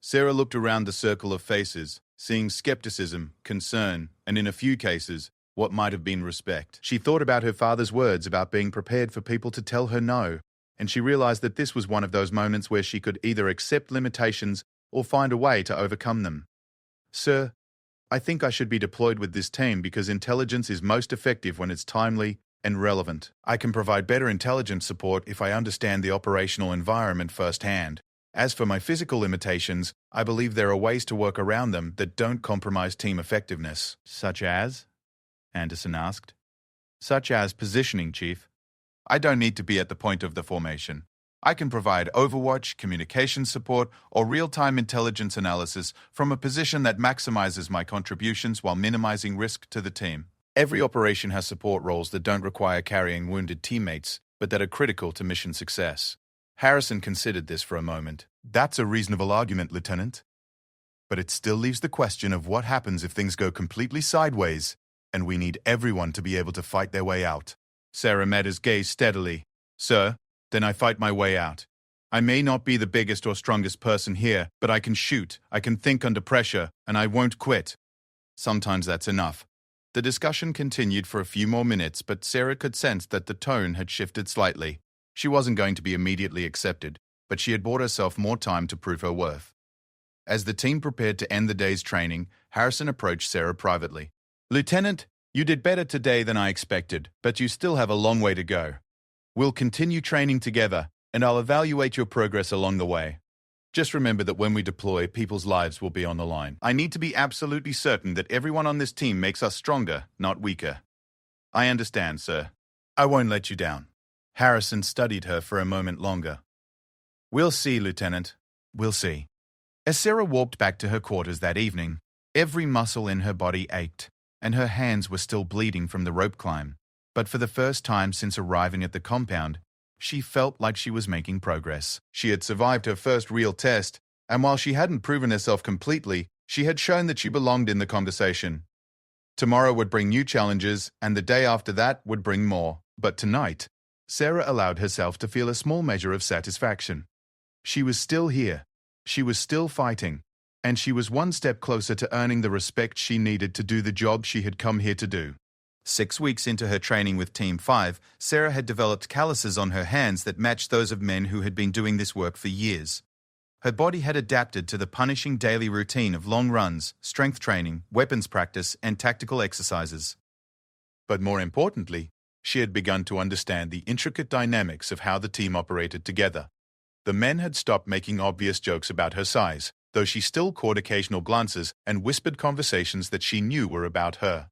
Sarah looked around the circle of faces, seeing skepticism, concern, and in a few cases, what might have been respect. She thought about her father's words about being prepared for people to tell her no, and she realized that this was one of those moments where she could either accept limitations or find a way to overcome them. Sir, I think I should be deployed with this team because intelligence is most effective when it's timely and relevant. I can provide better intelligence support if I understand the operational environment firsthand. As for my physical limitations, I believe there are ways to work around them that don't compromise team effectiveness. Such as? Anderson asked. Such as positioning, Chief. I don't need to be at the point of the formation. I can provide overwatch, communication support, or real-time intelligence analysis from a position that maximizes my contributions while minimizing risk to the team. Every operation has support roles that don't require carrying wounded teammates, but that are critical to mission success. Harrison considered this for a moment. That's a reasonable argument, Lieutenant. But it still leaves the question of what happens if things go completely sideways, and we need everyone to be able to fight their way out. Sarah met his gaze steadily. Sir, then I fight my way out. I may not be the biggest or strongest person here, but I can shoot, I can think under pressure, and I won't quit. Sometimes that's enough. The discussion continued for a few more minutes, but Sarah could sense that the tone had shifted slightly. She wasn't going to be immediately accepted, but she had bought herself more time to prove her worth. As the team prepared to end the day's training, Harrison approached Sarah privately. Lieutenant, you did better today than I expected, but you still have a long way to go. We'll continue training together, and I'll evaluate your progress along the way. Just remember that when we deploy, people's lives will be on the line. I need to be absolutely certain that everyone on this team makes us stronger, not weaker. I understand, sir. I won't let you down. Harrison studied her for a moment longer. We'll see, Lieutenant. We'll see. As Sarah walked back to her quarters that evening, every muscle in her body ached, and her hands were still bleeding from the rope climb. But for the first time since arriving at the compound, she felt like she was making progress. She had survived her first real test, and while she hadn't proven herself completely, she had shown that she belonged in the conversation. Tomorrow would bring new challenges, and the day after that would bring more. But tonight, Sarah allowed herself to feel a small measure of satisfaction. She was still here. She was still fighting. And she was one step closer to earning the respect she needed to do the job she had come here to do. 6 weeks into her training with Team 5, Sarah had developed calluses on her hands that matched those of men who had been doing this work for years. Her body had adapted to the punishing daily routine of long runs, strength training, weapons practice, and tactical exercises. But more importantly, she had begun to understand the intricate dynamics of how the team operated together. The men had stopped making obvious jokes about her size, though she still caught occasional glances and whispered conversations that she knew were about her.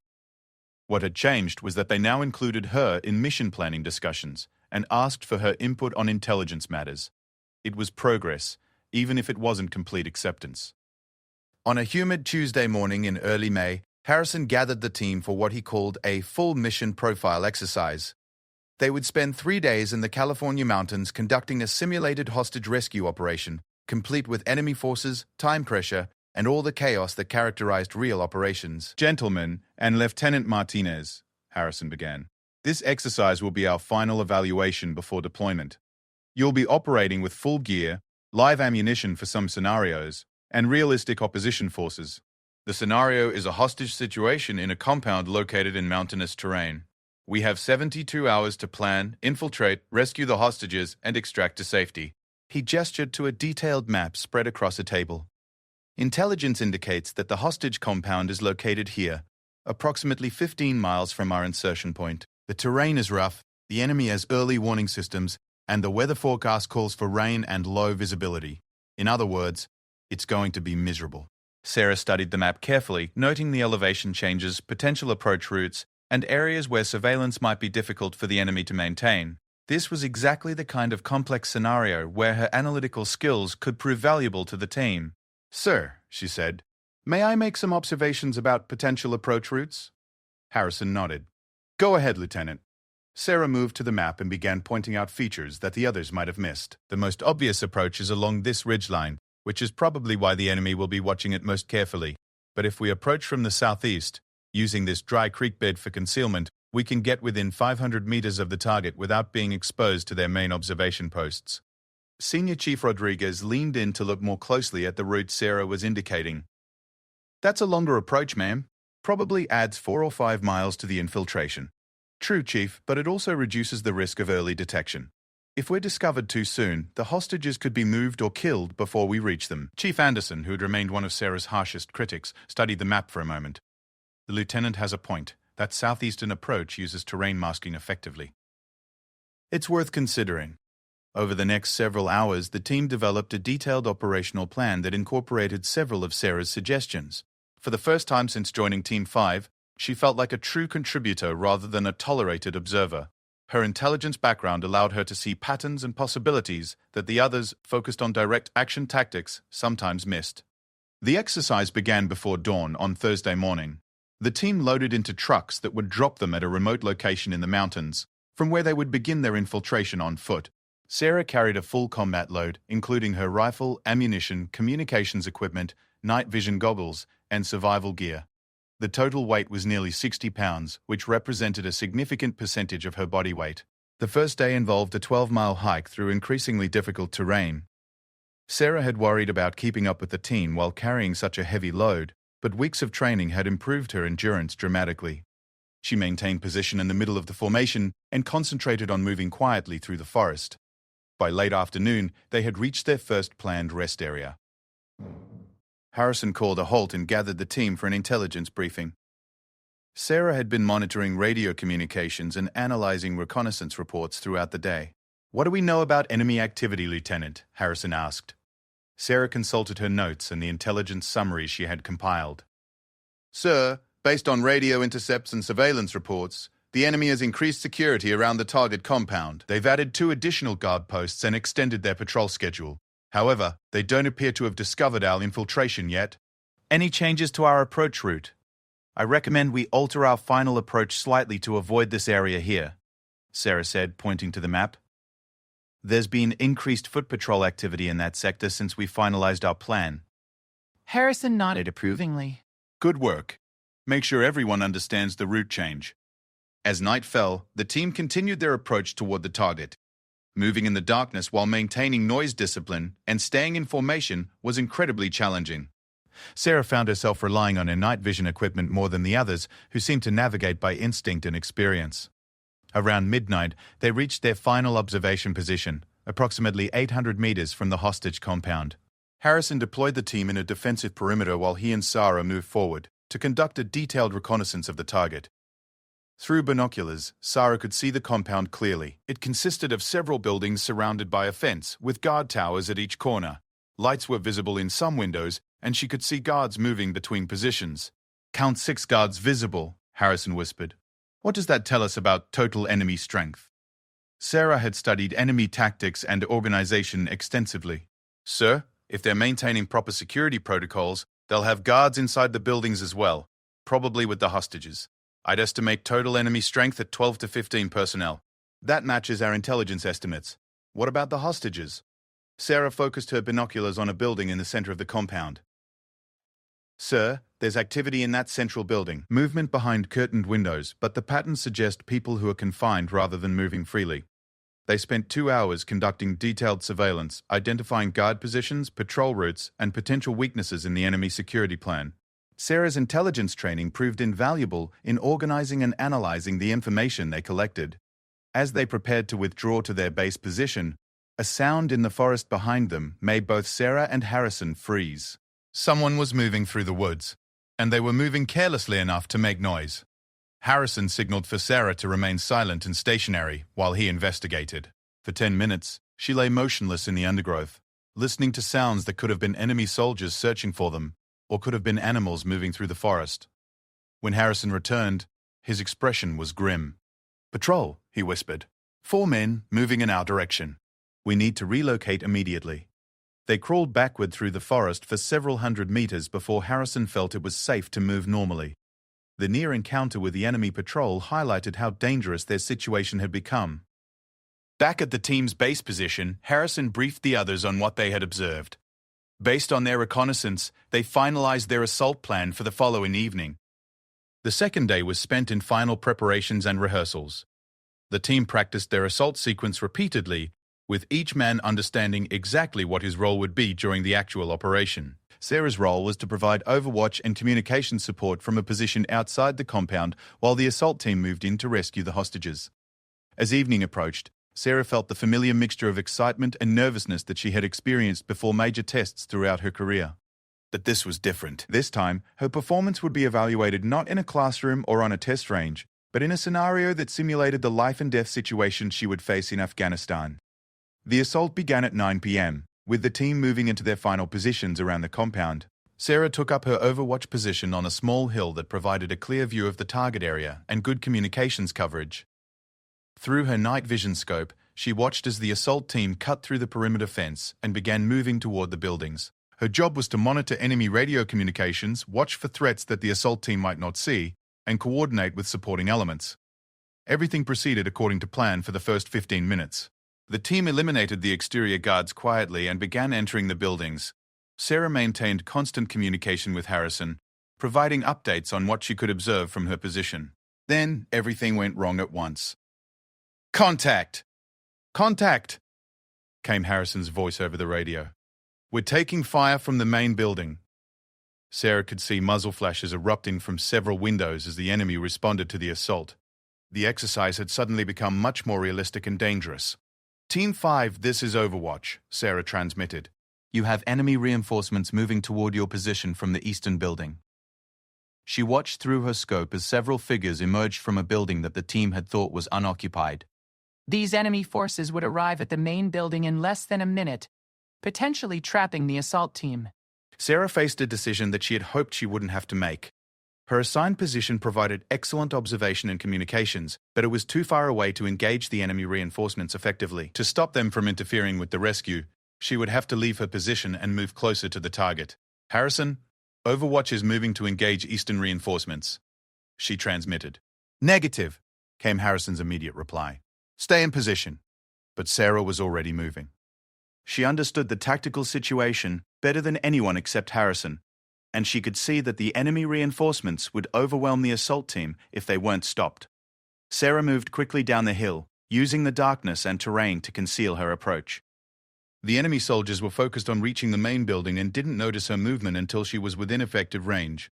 What had changed was that they now included her in mission planning discussions and asked for her input on intelligence matters. It was progress, even if it wasn't complete acceptance. On a humid Tuesday morning in early May, Harrison gathered the team for what he called a full mission profile exercise. They would spend 3 days in the California mountains conducting a simulated hostage rescue operation, complete with enemy forces, time pressure, and all the chaos that characterized real operations. Gentlemen and Lieutenant Martinez, Harrison began, this exercise will be our final evaluation before deployment. You'll be operating with full gear, live ammunition for some scenarios, and realistic opposition forces. The scenario is a hostage situation in a compound located in mountainous terrain. We have 72 hours to plan, infiltrate, rescue the hostages, and extract to safety. He gestured to a detailed map spread across a table. Intelligence indicates that the hostage compound is located here, approximately 15 miles from our insertion point. The terrain is rough, the enemy has early warning systems, and the weather forecast calls for rain and low visibility. In other words, it's going to be miserable. Sarah studied the map carefully, noting the elevation changes, potential approach routes, and areas where surveillance might be difficult for the enemy to maintain. This was exactly the kind of complex scenario where her analytical skills could prove valuable to the team. Sir, she said, may I make some observations about potential approach routes? Harrison nodded. Go ahead, Lieutenant. Sarah moved to the map and began pointing out features that the others might have missed. The most obvious approach is along this ridgeline, which is probably why the enemy will be watching it most carefully. but if we approach from the southeast, using this dry creek bed for concealment, we can get within 500 meters of the target without being exposed to their main observation posts. Senior Chief Rodriguez leaned in to look more closely at the route Sarah was indicating. That's a longer approach, ma'am. Probably adds 4 or 5 miles to the infiltration. True, Chief, but it also reduces the risk of early detection. If we're discovered too soon, the hostages could be moved or killed before we reach them. Chief Anderson, who had remained one of Sarah's harshest critics, studied the map for a moment. The lieutenant has a point. That southeastern approach uses terrain masking effectively. It's worth considering. Over the next several hours, the team developed a detailed operational plan that incorporated several of Sarah's suggestions. For the first time since joining Team 5, she felt like a true contributor rather than a tolerated observer. Her intelligence background allowed her to see patterns and possibilities that the others, focused on direct action tactics, sometimes missed. The exercise began before dawn on Thursday morning. The team loaded into trucks that would drop them at a remote location in the mountains, from where they would begin their infiltration on foot. Sarah carried a full combat load, including her rifle, ammunition, communications equipment, night vision goggles, and survival gear. The total weight was nearly 60 pounds, which represented a significant percentage of her body weight. The first day involved a 12-mile hike through increasingly difficult terrain. Sarah had worried about keeping up with the team while carrying such a heavy load, but weeks of training had improved her endurance dramatically. She maintained position in the middle of the formation and concentrated on moving quietly through the forest. By late afternoon, they had reached their first planned rest area. Harrison called a halt and gathered the team for an intelligence briefing. Sarah had been monitoring radio communications and analyzing reconnaissance reports throughout the day. "What do we know about enemy activity, Lieutenant?" Harrison asked. Sarah consulted her notes and the intelligence summaries she had compiled. "Sir, based on radio intercepts and surveillance reports, the enemy has increased security around the target compound. They've added 2 additional guard posts and extended their patrol schedule. However, they don't appear to have discovered our infiltration yet. Any changes to our approach route? I recommend we alter our final approach slightly to avoid this area here," Sarah said, pointing to the map. "There's been increased foot patrol activity in that sector since we finalized our plan." Harrison nodded approvingly. "Good work. Make sure everyone understands the route change." As night fell, the team continued their approach toward the target. Moving in the darkness while maintaining noise discipline and staying in formation was incredibly challenging. Sarah found herself relying on her night vision equipment more than the others, who seemed to navigate by instinct and experience. Around midnight, they reached their final observation position, approximately 800 meters from the hostage compound. Harrison deployed the team in a defensive perimeter while he and Sarah moved forward to conduct a detailed reconnaissance of the target. Through binoculars, Sarah could see the compound clearly. It consisted of several buildings surrounded by a fence, with guard towers at each corner. Lights were visible in some windows, and she could see guards moving between positions. "Count 6 guards visible," Harrison whispered. "What does that tell us about total enemy strength?" Sarah had studied enemy tactics and organization extensively. "Sir, if they're maintaining proper security protocols, they'll have guards inside the buildings as well, probably with the hostages. I'd estimate total enemy strength at 12 to 15 personnel. That matches our intelligence estimates. What about the hostages?" Sarah focused her binoculars on a building in the center of the compound. "Sir, there's activity in that central building. Movement behind curtained windows, but the patterns suggest people who are confined rather than moving freely. They spent 2 hours conducting detailed surveillance, identifying guard positions, patrol routes, and potential weaknesses in the enemy security plan." Sarah's intelligence training proved invaluable in organizing and analyzing the information they collected. As they prepared to withdraw to their base position, a sound in the forest behind them made both Sarah and Harrison freeze. Someone was moving through the woods, and they were moving carelessly enough to make noise. Harrison signaled for Sarah to remain silent and stationary while he investigated. For 10 minutes, she lay motionless in the undergrowth, listening to sounds that could have been enemy soldiers searching for them, or could have been animals moving through the forest. When Harrison returned, his expression was grim. "Patrol," he whispered. 4 men moving in our direction. We need to relocate immediately." They crawled backward through the forest for several hundred meters before Harrison felt it was safe to move normally. The near encounter with the enemy patrol highlighted how dangerous their situation had become. Back at the team's base position, Harrison briefed the others on what they had observed. Based on their reconnaissance, they finalized their assault plan for the following evening. The second day was spent in final preparations and rehearsals. The team practiced their assault sequence repeatedly, with each man understanding exactly what his role would be during the actual operation. Sarah's role was to provide overwatch and communication support from a position outside the compound while the assault team moved in to rescue the hostages. As evening approached, Sarah felt the familiar mixture of excitement and nervousness that she had experienced before major tests throughout her career. But this was different. This time, her performance would be evaluated not in a classroom or on a test range, but in a scenario that simulated the life-and-death situation she would face in Afghanistan. The assault began at 9 p.m., with the team moving into their final positions around the compound. Sarah took up her overwatch position on a small hill that provided a clear view of the target area and good communications coverage. Through her night vision scope, she watched as the assault team cut through the perimeter fence and began moving toward the buildings. Her job was to monitor enemy radio communications, watch for threats that the assault team might not see, and coordinate with supporting elements. Everything proceeded according to plan for the first 15 minutes. The team eliminated the exterior guards quietly and began entering the buildings. Sarah maintained constant communication with Harrison, providing updates on what she could observe from her position. Then, everything went wrong at once. "Contact! Contact!" came Harrison's voice over the radio. "We're taking fire from the main building." Sarah could see muzzle flashes erupting from several windows as the enemy responded to the assault. The exercise had suddenly become much more realistic and dangerous. "Team 5, this is Overwatch," Sarah transmitted. "You have enemy reinforcements moving toward your position from the eastern building." She watched through her scope as several figures emerged from a building that the team had thought was unoccupied. These enemy forces would arrive at the main building in less than a minute, potentially trapping the assault team. Sarah faced a decision that she had hoped she wouldn't have to make. Her assigned position provided excellent observation and communications, but it was too far away to engage the enemy reinforcements effectively. To stop them from interfering with the rescue, she would have to leave her position and move closer to the target. "Harrison, Overwatch is moving to engage eastern reinforcements," she transmitted. "Negative," came Harrison's immediate reply. "Stay in position." But Sarah was already moving. She understood the tactical situation better than anyone except Harrison, and she could see that the enemy reinforcements would overwhelm the assault team if they weren't stopped. Sarah moved quickly down the hill, using the darkness and terrain to conceal her approach. The enemy soldiers were focused on reaching the main building and didn't notice her movement until she was within effective range.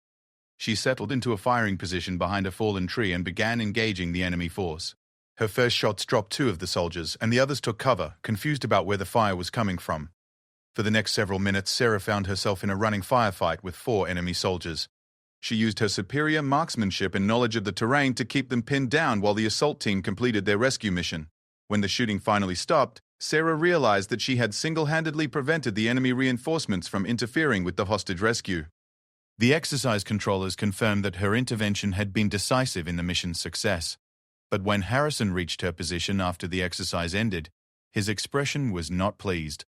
She settled into a firing position behind a fallen tree and began engaging the enemy force. Her first shots dropped 2 of the soldiers, and the others took cover, confused about where the fire was coming from. For the next several minutes, Sarah found herself in a running firefight with 4 enemy soldiers. She used her superior marksmanship and knowledge of the terrain to keep them pinned down while the assault team completed their rescue mission. When the shooting finally stopped, Sarah realized that she had single-handedly prevented the enemy reinforcements from interfering with the hostage rescue. The exercise controllers confirmed that her intervention had been decisive in the mission's success. But when Harrison reached her position after the exercise ended, his expression was not pleased.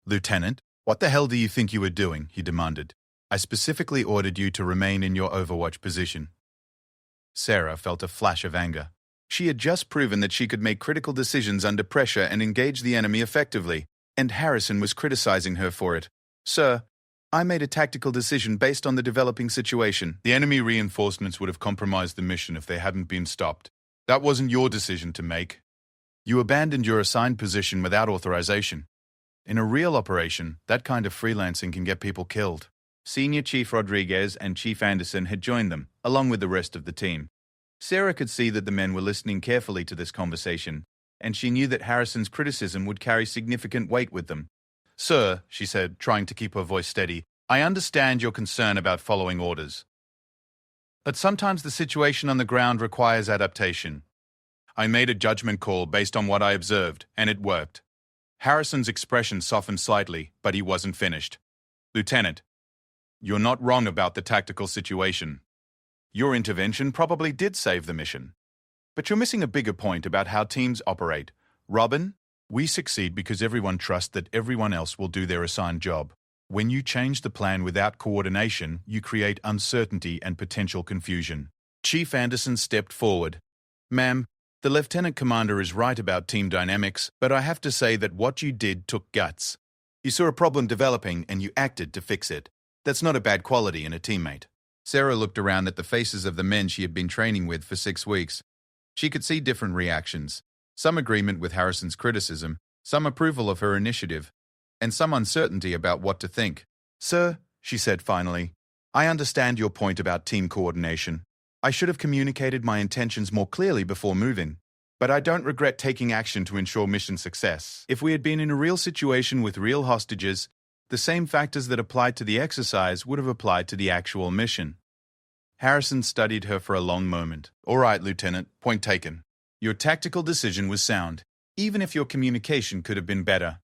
"Lieutenant, what the hell do you think you were doing?" he demanded. "I specifically ordered you to remain in your Overwatch position." Sarah felt a flash of anger. She had just proven that she could make critical decisions under pressure and engage the enemy effectively, and Harrison was criticizing her for it. "Sir, I made a tactical decision based on the developing situation. The enemy reinforcements would have compromised the mission if they hadn't been stopped. That wasn't your decision to make. You abandoned your assigned position without authorization. In a real operation, that kind of freelancing can get people killed." Senior Chief Rodriguez and Chief Anderson had joined them, along with the rest of the team. Sarah could see that the men were listening carefully to this conversation, and she knew that Harrison's criticism would carry significant weight with them. "Sir," she said, trying to keep her voice steady, "I understand your concern about following orders. But sometimes the situation on the ground requires adaptation. I made a judgment call based on what I observed, and it worked." Harrison's expression softened slightly, but he wasn't finished. "Lieutenant, you're not wrong about the tactical situation. Your intervention probably did save the mission. But you're missing a bigger point about how teams operate. Robin, we succeed because everyone trusts that everyone else will do their assigned job. When you change the plan without coordination, you create uncertainty and potential confusion." Chief Anderson stepped forward. "Ma'am, the Lieutenant Commander is right about team dynamics, but I have to say that what you did took guts. You saw a problem developing and you acted to fix it. That's not a bad quality in a teammate. Sarah looked around at the faces of the men she had been training with for 6 weeks. She could see different reactions, some agreement with Harrison's criticism, some approval of her initiative, and some uncertainty about what to think. "Sir," she said finally, "I understand your point about team coordination. I should have communicated my intentions more clearly before moving. But I don't regret taking action to ensure mission success. If we had been in a real situation with real hostages, the same factors that applied to the exercise would have applied to the actual mission." Harrison studied her for a long moment. "All right, Lieutenant, point taken. Your tactical decision was sound, even if your communication could have been better.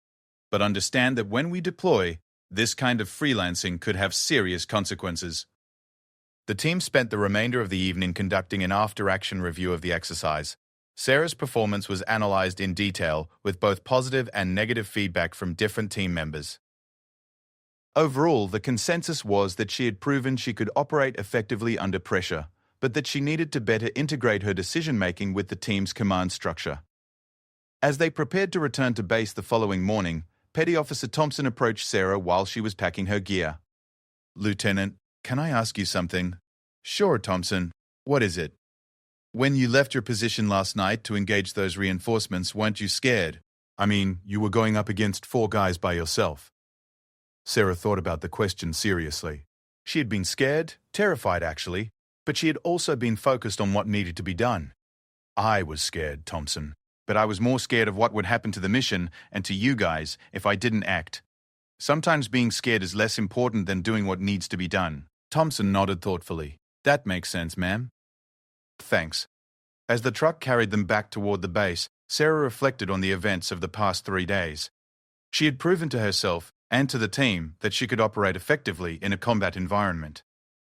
But understand that when we deploy, this kind of freelancing could have serious consequences." The team spent the remainder of the evening conducting an after-action review of the exercise. Sarah's performance was analyzed in detail, with both positive and negative feedback from different team members. Overall, the consensus was that she had proven she could operate effectively under pressure, but that she needed to better integrate her decision-making with the team's command structure. As they prepared to return to base the following morning, Petty Officer Thompson approached Sarah while she was packing her gear. "Lieutenant, can I ask you something?" "Sure, Thompson. What is it?" "When you left your position last night to engage those reinforcements, weren't you scared? I mean, you were going up against 4 guys by yourself." Sarah thought about the question seriously. She had been scared, terrified actually, but she had also been focused on what needed to be done. "I was scared, Thompson, but I was more scared of what would happen to the mission and to you guys if I didn't act. Sometimes being scared is less important than doing what needs to be done." Thompson nodded thoughtfully. "That makes sense, ma'am." "Thanks." As the truck carried them back toward the base, Sarah reflected on the events of the past 3 days. She had proven to herself and to the team that she could operate effectively in a combat environment.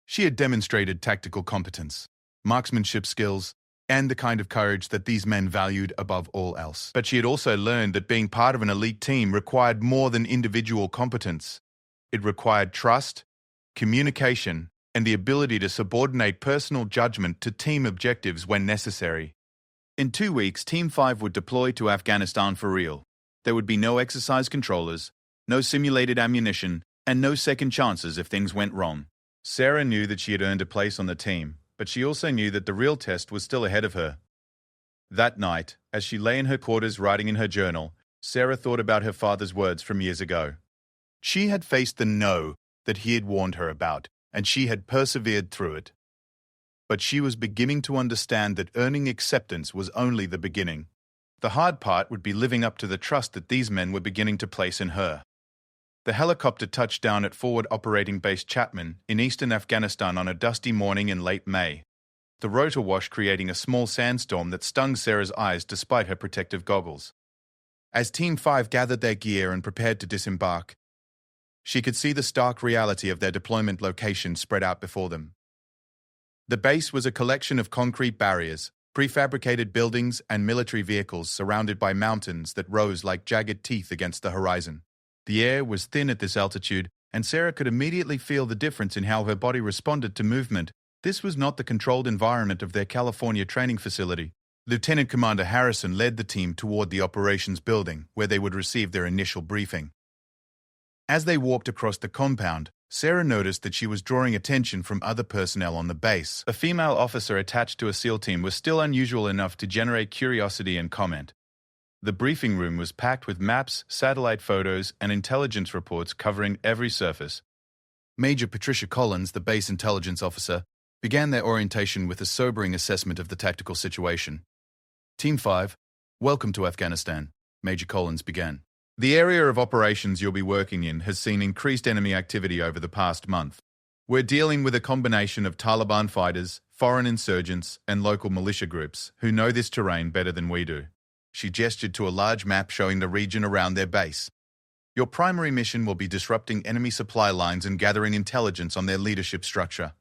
She had demonstrated tactical competence, marksmanship skills, and the kind of courage that these men valued above all else. But she had also learned that being part of an elite team required more than individual competence. It required trust, communication, and the ability to subordinate personal judgment to team objectives when necessary. In 2 weeks, Team 5 would deploy to Afghanistan for real. There would be no exercise controllers, no simulated ammunition, and no second chances if things went wrong. Sarah knew that she had earned a place on the team, but she also knew that the real test was still ahead of her. That night, as she lay in her quarters writing in her journal, Sarah thought about her father's words from years ago. She had faced the no that he had warned her about, and she had persevered through it. But she was beginning to understand that earning acceptance was only the beginning. The hard part would be living up to the trust that these men were beginning to place in her. The helicopter touched down at Forward Operating Base Chapman in eastern Afghanistan on a dusty morning in late May, the rotor wash creating a small sandstorm that stung Sarah's eyes despite her protective goggles. As Team 5 gathered their gear and prepared to disembark, she could see the stark reality of their deployment location spread out before them. The base was a collection of concrete barriers, prefabricated buildings, and military vehicles surrounded by mountains that rose like jagged teeth against the horizon. The air was thin at this altitude, and Sarah could immediately feel the difference in how her body responded to movement. This was not the controlled environment of their California training facility. Lieutenant Commander Harrison led the team toward the operations building, where they would receive their initial briefing. As they walked across the compound, Sarah noticed that she was drawing attention from other personnel on the base. A female officer attached to a SEAL team was still unusual enough to generate curiosity and comment. The briefing room was packed with maps, satellite photos, and intelligence reports covering every surface. Major Patricia Collins, the base intelligence officer, began their orientation with a sobering assessment of the tactical situation. "Team 5, welcome to Afghanistan," Major Collins began. "The area of operations you'll be working in has seen increased enemy activity over the past month. We're dealing with a combination of Taliban fighters, foreign insurgents, and local militia groups who know this terrain better than we do." She gestured to a large map showing the region around their base. "Your primary mission will be disrupting enemy supply lines and gathering intelligence on their leadership structure.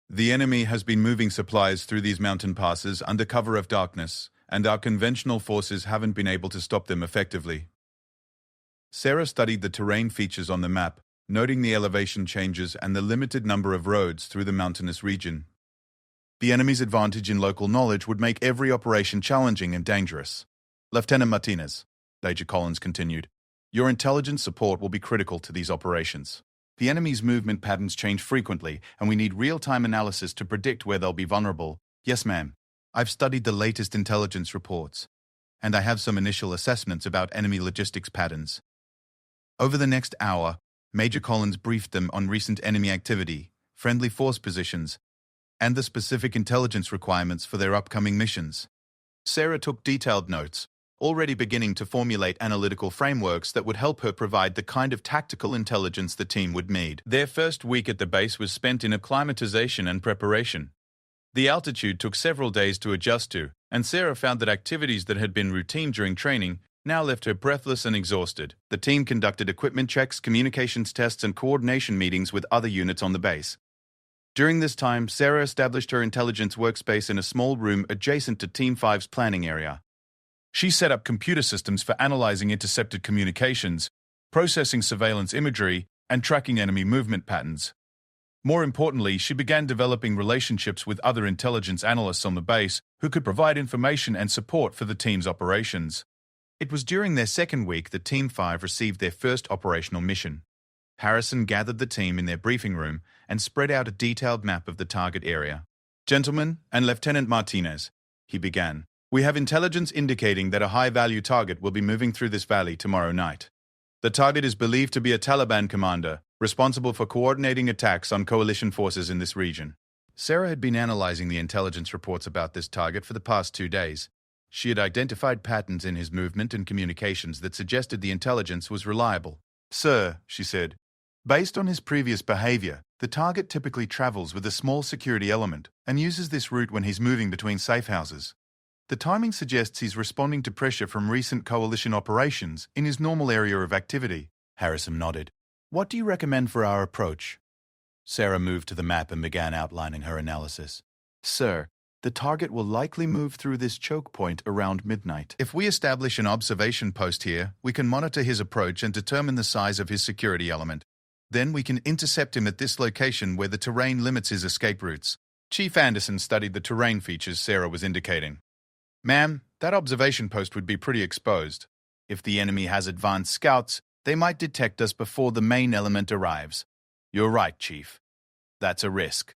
The enemy has been moving supplies through these mountain passes under cover of darkness, and our conventional forces haven't been able to stop them effectively." Sarah studied the terrain features on the map, noting the elevation changes and the limited number of roads through the mountainous region. The enemy's advantage in local knowledge would make every operation challenging and dangerous. "Lieutenant Martinez," Major Collins continued, Your intelligence support will be critical to these operations. The enemy's movement patterns change frequently, and we need real-time analysis to predict where they'll be vulnerable. Yes, ma'am. I've studied the latest intelligence reports, and I have some initial assessments about enemy logistics patterns. Over the next hour, Major Collins briefed them on recent enemy activity, friendly force positions, and the specific intelligence requirements for their upcoming missions. Sarah took detailed notes, already beginning to formulate analytical frameworks that would help her provide the kind of tactical intelligence the team would need. Their first week at the base was spent in acclimatization and preparation. The altitude took several days to adjust to, and Sarah found that activities that had been routine during training now left her breathless and exhausted. The team conducted equipment checks, communications tests, and coordination meetings with other units on the base. During this time, Sarah established her intelligence workspace in a small room adjacent to Team 5's planning area. She set up computer systems for analyzing intercepted communications, processing surveillance imagery, and tracking enemy movement patterns. More importantly, she began developing relationships with other intelligence analysts on the base who could provide information and support for the team's operations. It was during their second week that Team 5 received their first operational mission. Harrison gathered the team in their briefing room and spread out a detailed map of the target area. "Gentlemen and Lieutenant Martinez," he began, "we have intelligence indicating that a high-value target will be moving through this valley tomorrow night. The target is believed to be a Taliban commander, responsible for coordinating attacks on coalition forces in this region." Sarah had been analyzing the intelligence reports about this target for the past 2 days. She had identified patterns in his movement and communications that suggested the intelligence was reliable. "Sir," she said, "based on his previous behavior, the target typically travels with a small security element and uses this route when he's moving between safe houses. The timing suggests he's responding to pressure from recent coalition operations in his normal area of activity." Harrison nodded. "What do you recommend for our approach?" Sarah moved to the map and began outlining her analysis. "Sir, the target will likely move through this choke point around midnight. If we establish an observation post here, we can monitor his approach and determine the size of his security element. Then we can intercept him at this location where the terrain limits his escape routes." Chief Anderson studied the terrain features Sarah was indicating. "Ma'am, that observation post would be pretty exposed. If the enemy has advanced scouts, they might detect us before the main element arrives." "You're right, Chief. That's a risk.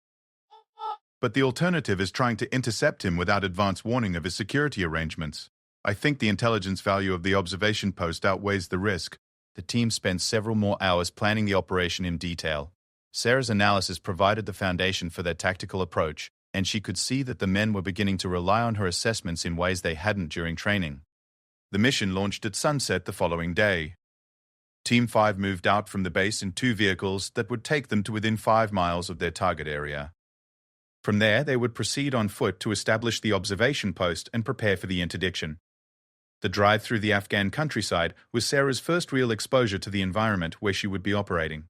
But the alternative is trying to intercept him without advance warning of his security arrangements. I think the intelligence value of the observation post outweighs the risk." The team spent several more hours planning the operation in detail. Sarah's analysis provided the foundation for their tactical approach, and she could see that the men were beginning to rely on her assessments in ways they hadn't during training. The mission launched at sunset the following day. Team 5 moved out from the base in 2 vehicles that would take them to within 5 miles of their target area. From there, they would proceed on foot to establish the observation post and prepare for the interdiction. The drive through the Afghan countryside was Sarah's first real exposure to the environment where she would be operating.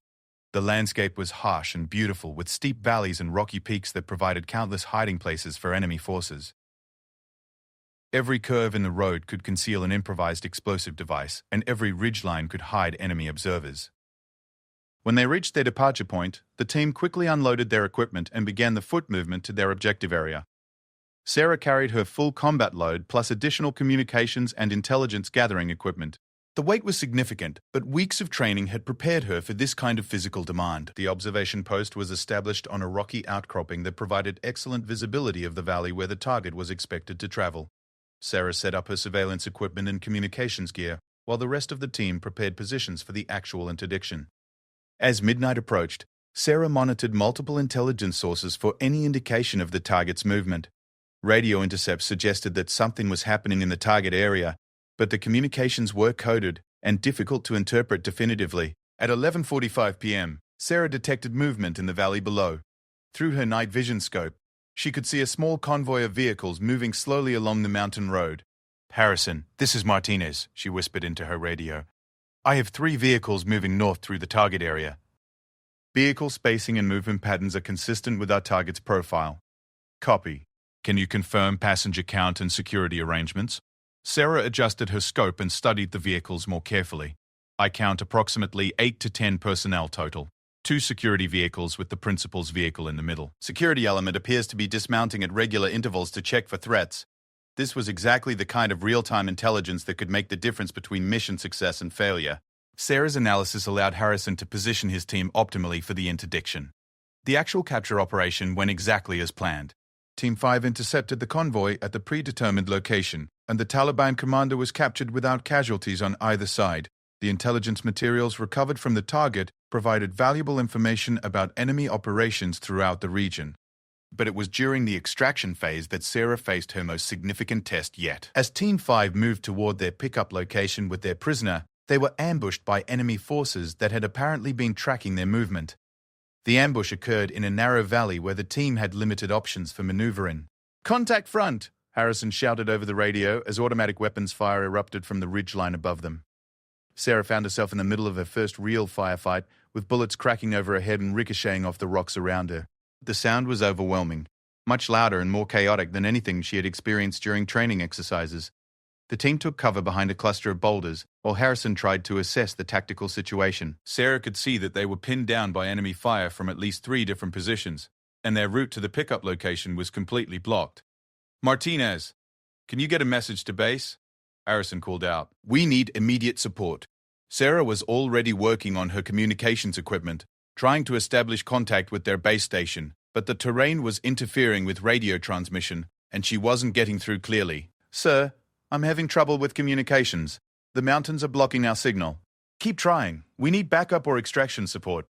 The landscape was harsh and beautiful, with steep valleys and rocky peaks that provided countless hiding places for enemy forces. Every curve in the road could conceal an improvised explosive device, and every ridgeline could hide enemy observers. When they reached their departure point, the team quickly unloaded their equipment and began the foot movement to their objective area. Sarah carried her full combat load plus additional communications and intelligence gathering equipment. The weight was significant, but weeks of training had prepared her for this kind of physical demand. The observation post was established on a rocky outcropping that provided excellent visibility of the valley where the target was expected to travel. Sarah set up her surveillance equipment and communications gear, while the rest of the team prepared positions for the actual interdiction. As midnight approached, Sarah monitored multiple intelligence sources for any indication of the target's movement. Radio intercepts suggested that something was happening in the target area, but the communications were coded and difficult to interpret definitively. At 11:45 p.m., Sarah detected movement in the valley below. Through her night vision scope, she could see a small convoy of vehicles moving slowly along the mountain road. "Harrison, this is Martinez," she whispered into her radio. "I have 3 vehicles moving north through the target area. Vehicle spacing and movement patterns are consistent with our target's profile." "Copy. Can you confirm passenger count and security arrangements?" Sarah adjusted her scope and studied the vehicles more carefully. "I count approximately 8 to 10 personnel total. 2 security vehicles with the principal's vehicle in the middle. Security element appears to be dismounting at regular intervals to check for threats." This was exactly the kind of real-time intelligence that could make the difference between mission success and failure. Sarah's analysis allowed Harrison to position his team optimally for the interdiction. The actual capture operation went exactly as planned. Team 5 intercepted the convoy at the predetermined location, and the Taliban commander was captured without casualties on either side. The intelligence materials recovered from the target provided valuable information about enemy operations throughout the region. But it was during the extraction phase that Sarah faced her most significant test yet. As Team 5 moved toward their pickup location with their prisoner, they were ambushed by enemy forces that had apparently been tracking their movement. The ambush occurred in a narrow valley where the team had limited options for maneuvering. "Contact front!" Harrison shouted over the radio as automatic weapons fire erupted from the ridgeline above them. Sarah found herself in the middle of her first real firefight, with bullets cracking over her head and ricocheting off the rocks around her. The sound was overwhelming, much louder and more chaotic than anything she had experienced during training exercises. The team took cover behind a cluster of boulders, while Harrison tried to assess the tactical situation. Sarah could see that they were pinned down by enemy fire from at least 3 different positions, and their route to the pickup location was completely blocked. "Martinez, can you get a message to base?" Harrison called out. "We need immediate support." Sarah was already working on her communications equipment, trying to establish contact with their base station, but the terrain was interfering with radio transmission, and she wasn't getting through clearly. "Sir, I'm having trouble with communications. The mountains are blocking our signal." "Keep trying. We need backup or extraction support."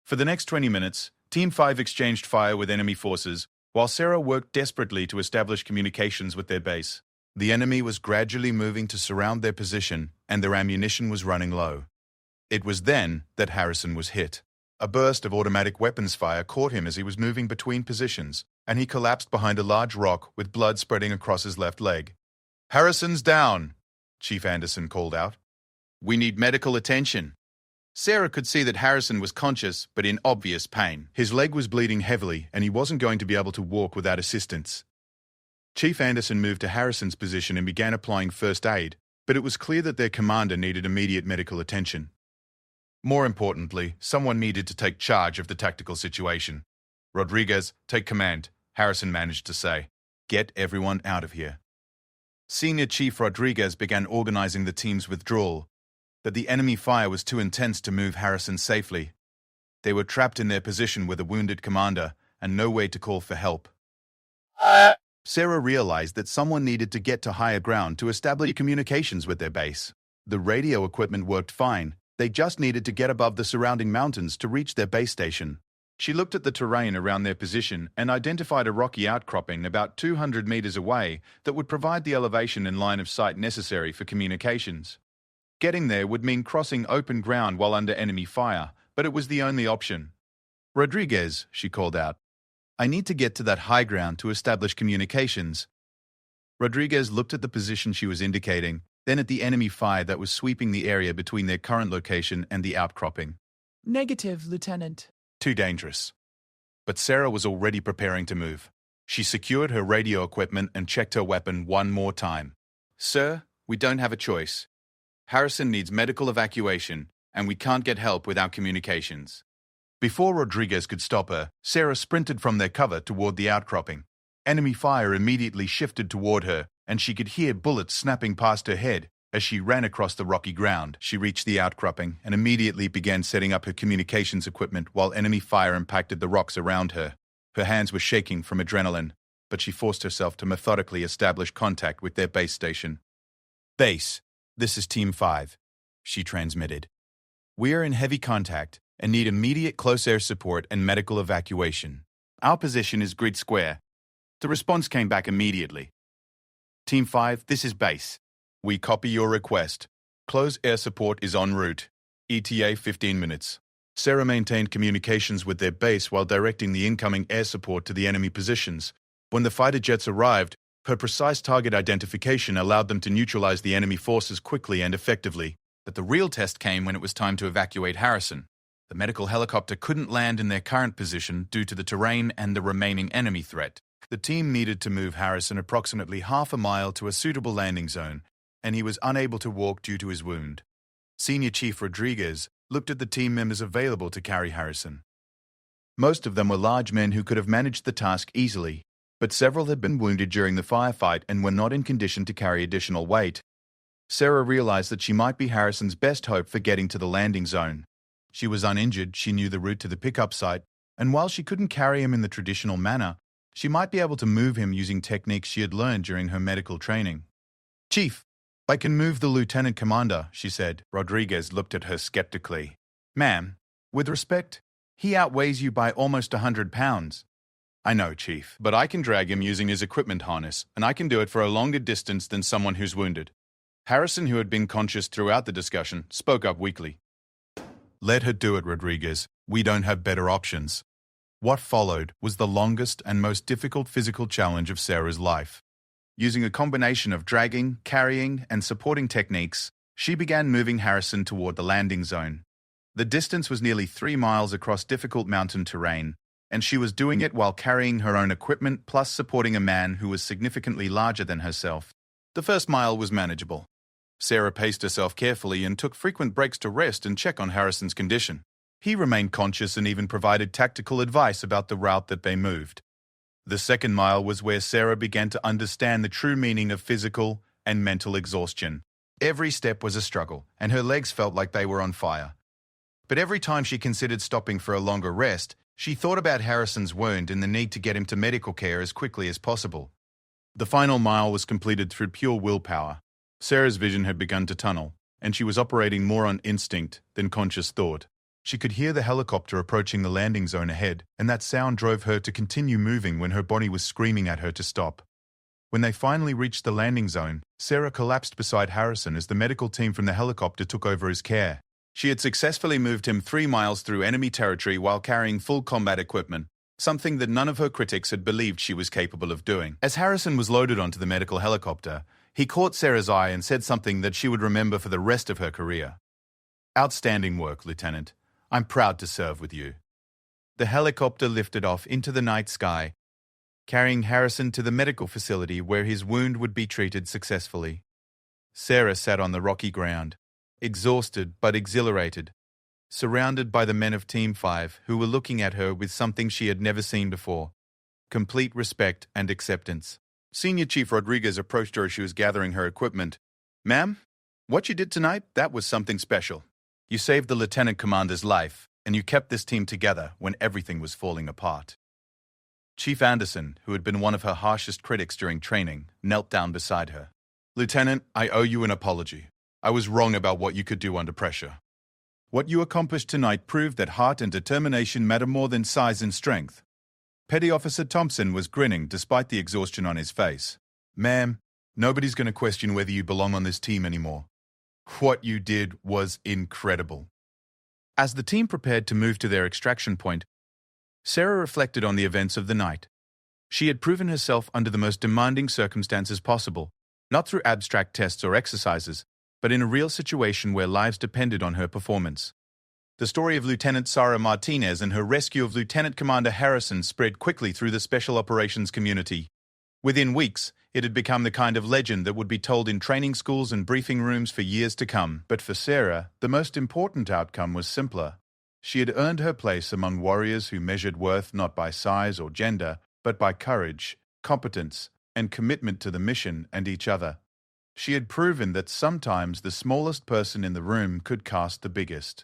For the next 20 minutes, Team 5 exchanged fire with enemy forces, while Sarah worked desperately to establish communications with their base. The enemy was gradually moving to surround their position, and their ammunition was running low. It was then that Harrison was hit. A burst of automatic weapons fire caught him as he was moving between positions, and he collapsed behind a large rock with blood spreading across his left leg. "Harrison's down," Chief Anderson called out. "We need medical attention." Sarah could see that Harrison was conscious but in obvious pain. His leg was bleeding heavily, and he wasn't going to be able to walk without assistance. Chief Anderson moved to Harrison's position and began applying first aid, but it was clear that their commander needed immediate medical attention. More importantly, someone needed to take charge of the tactical situation. "Rodriguez, take command," Harrison managed to say. "Get everyone out of here." Senior Chief Rodriguez began organizing the team's withdrawal, but the enemy fire was too intense to move Harrison safely. They were trapped in their position with a wounded commander and no way to call for help. Sarah realized that someone needed to get to higher ground to establish communications with their base. The radio equipment worked fine. They just needed to get above the surrounding mountains to reach their base station. She looked at the terrain around their position and identified a rocky outcropping about 200 meters away that would provide the elevation and line of sight necessary for communications. Getting there would mean crossing open ground while under enemy fire, but it was the only option. "Rodriguez," she called out, "I need to get to that high ground to establish communications." Rodriguez looked at the position she was indicating, then at the enemy fire that was sweeping the area between their current location and the outcropping. Negative, Lieutenant. Too dangerous. But Sarah was already preparing to move. She secured her radio equipment and checked her weapon one more time. "Sir, we don't have a choice. Harrison needs medical evacuation, and we can't get help without communications." Before Rodriguez could stop her, Sarah sprinted from their cover toward the outcropping. Enemy fire immediately shifted toward her, and she could hear bullets snapping past her head as she ran across the rocky ground. She reached the outcropping and immediately began setting up her communications equipment while enemy fire impacted the rocks around her. Her hands were shaking from adrenaline, but she forced herself to methodically establish contact with their base station. "Base, this is Team 5, she transmitted. "We are in heavy contact and need immediate close air support and medical evacuation. Our position is grid square." The response came back immediately. "Team 5, this is base. We copy your request. Close air support is en route. ETA 15 minutes. Sarah maintained communications with their base while directing the incoming air support to the enemy positions. When the fighter jets arrived, her precise target identification allowed them to neutralize the enemy forces quickly and effectively. But the real test came when it was time to evacuate Harrison. The medical helicopter couldn't land in their current position due to the terrain and the remaining enemy threat. The team needed to move Harrison approximately half a mile to a suitable landing zone, and he was unable to walk due to his wound. Senior Chief Rodriguez looked at the team members available to carry Harrison. Most of them were large men who could have managed the task easily, but several had been wounded during the firefight and were not in condition to carry additional weight. Sarah realized that she might be Harrison's best hope for getting to the landing zone. She was uninjured, she knew the route to the pickup site, and while she couldn't carry him in the traditional manner, she might be able to move him using techniques she had learned during her medical training. "Chief, I can move the lieutenant commander," she said. Rodriguez looked at her skeptically. "Ma'am, with respect, he outweighs you by almost 100 pounds. "I know, Chief, but I can drag him using his equipment harness, and I can do it for a longer distance than someone who's wounded." Harrison, who had been conscious throughout the discussion, spoke up weakly. "Let her do it, Rodriguez. We don't have better options." What followed was the longest and most difficult physical challenge of Sarah's life. Using a combination of dragging, carrying, and supporting techniques, she began moving Harrison toward the landing zone. The distance was nearly 3 miles across difficult mountain terrain, and she was doing it while carrying her own equipment plus supporting a man who was significantly larger than herself. The first mile was manageable. Sarah paced herself carefully and took frequent breaks to rest and check on Harrison's condition. He remained conscious and even provided tactical advice about the route that they moved. The second mile was where Sarah began to understand the true meaning of physical and mental exhaustion. Every step was a struggle, and her legs felt like they were on fire. But every time she considered stopping for a longer rest, she thought about Harrison's wound and the need to get him to medical care as quickly as possible. The final mile was completed through pure willpower. Sarah's vision had begun to tunnel, and she was operating more on instinct than conscious thought. She could hear the helicopter approaching the landing zone ahead, and that sound drove her to continue moving when her body was screaming at her to stop. When they finally reached the landing zone, Sarah collapsed beside Harrison as the medical team from the helicopter took over his care. She had successfully moved him 3 miles through enemy territory while carrying full combat equipment, something that none of her critics had believed she was capable of doing. As Harrison was loaded onto the medical helicopter, he caught Sarah's eye and said something that she would remember for the rest of her career. "Outstanding work, Lieutenant. I'm proud to serve with you." The helicopter lifted off into the night sky, carrying Harrison to the medical facility where his wound would be treated successfully. Sarah sat on the rocky ground, exhausted but exhilarated, surrounded by the men of Team 5 who were looking at her with something she had never seen before: complete respect and acceptance. Senior Chief Rodriguez approached her as she was gathering her equipment. "Ma'am, what you did tonight, that was something special. You saved the Lieutenant Commander's life, and you kept this team together when everything was falling apart." Chief Anderson, who had been one of her harshest critics during training, knelt down beside her. "Lieutenant, I owe you an apology. I was wrong about what you could do under pressure. What you accomplished tonight proved that heart and determination matter more than size and strength." Petty Officer Thompson was grinning despite the exhaustion on his face. "Ma'am, nobody's going to question whether you belong on this team anymore. What you did was incredible." As the team prepared to move to their extraction point, Sarah reflected on the events of the night. She had proven herself under the most demanding circumstances possible, not through abstract tests or exercises, but in a real situation where lives depended on her performance. The story of Lieutenant Sarah Martinez and her rescue of Lieutenant Commander Harrison spread quickly through the special operations community. Within weeks, it had become the kind of legend that would be told in training schools and briefing rooms for years to come. But for Sarah, the most important outcome was simpler. She had earned her place among warriors who measured worth not by size or gender, but by courage, competence, and commitment to the mission and each other. She had proven that sometimes the smallest person in the room could cast the biggest.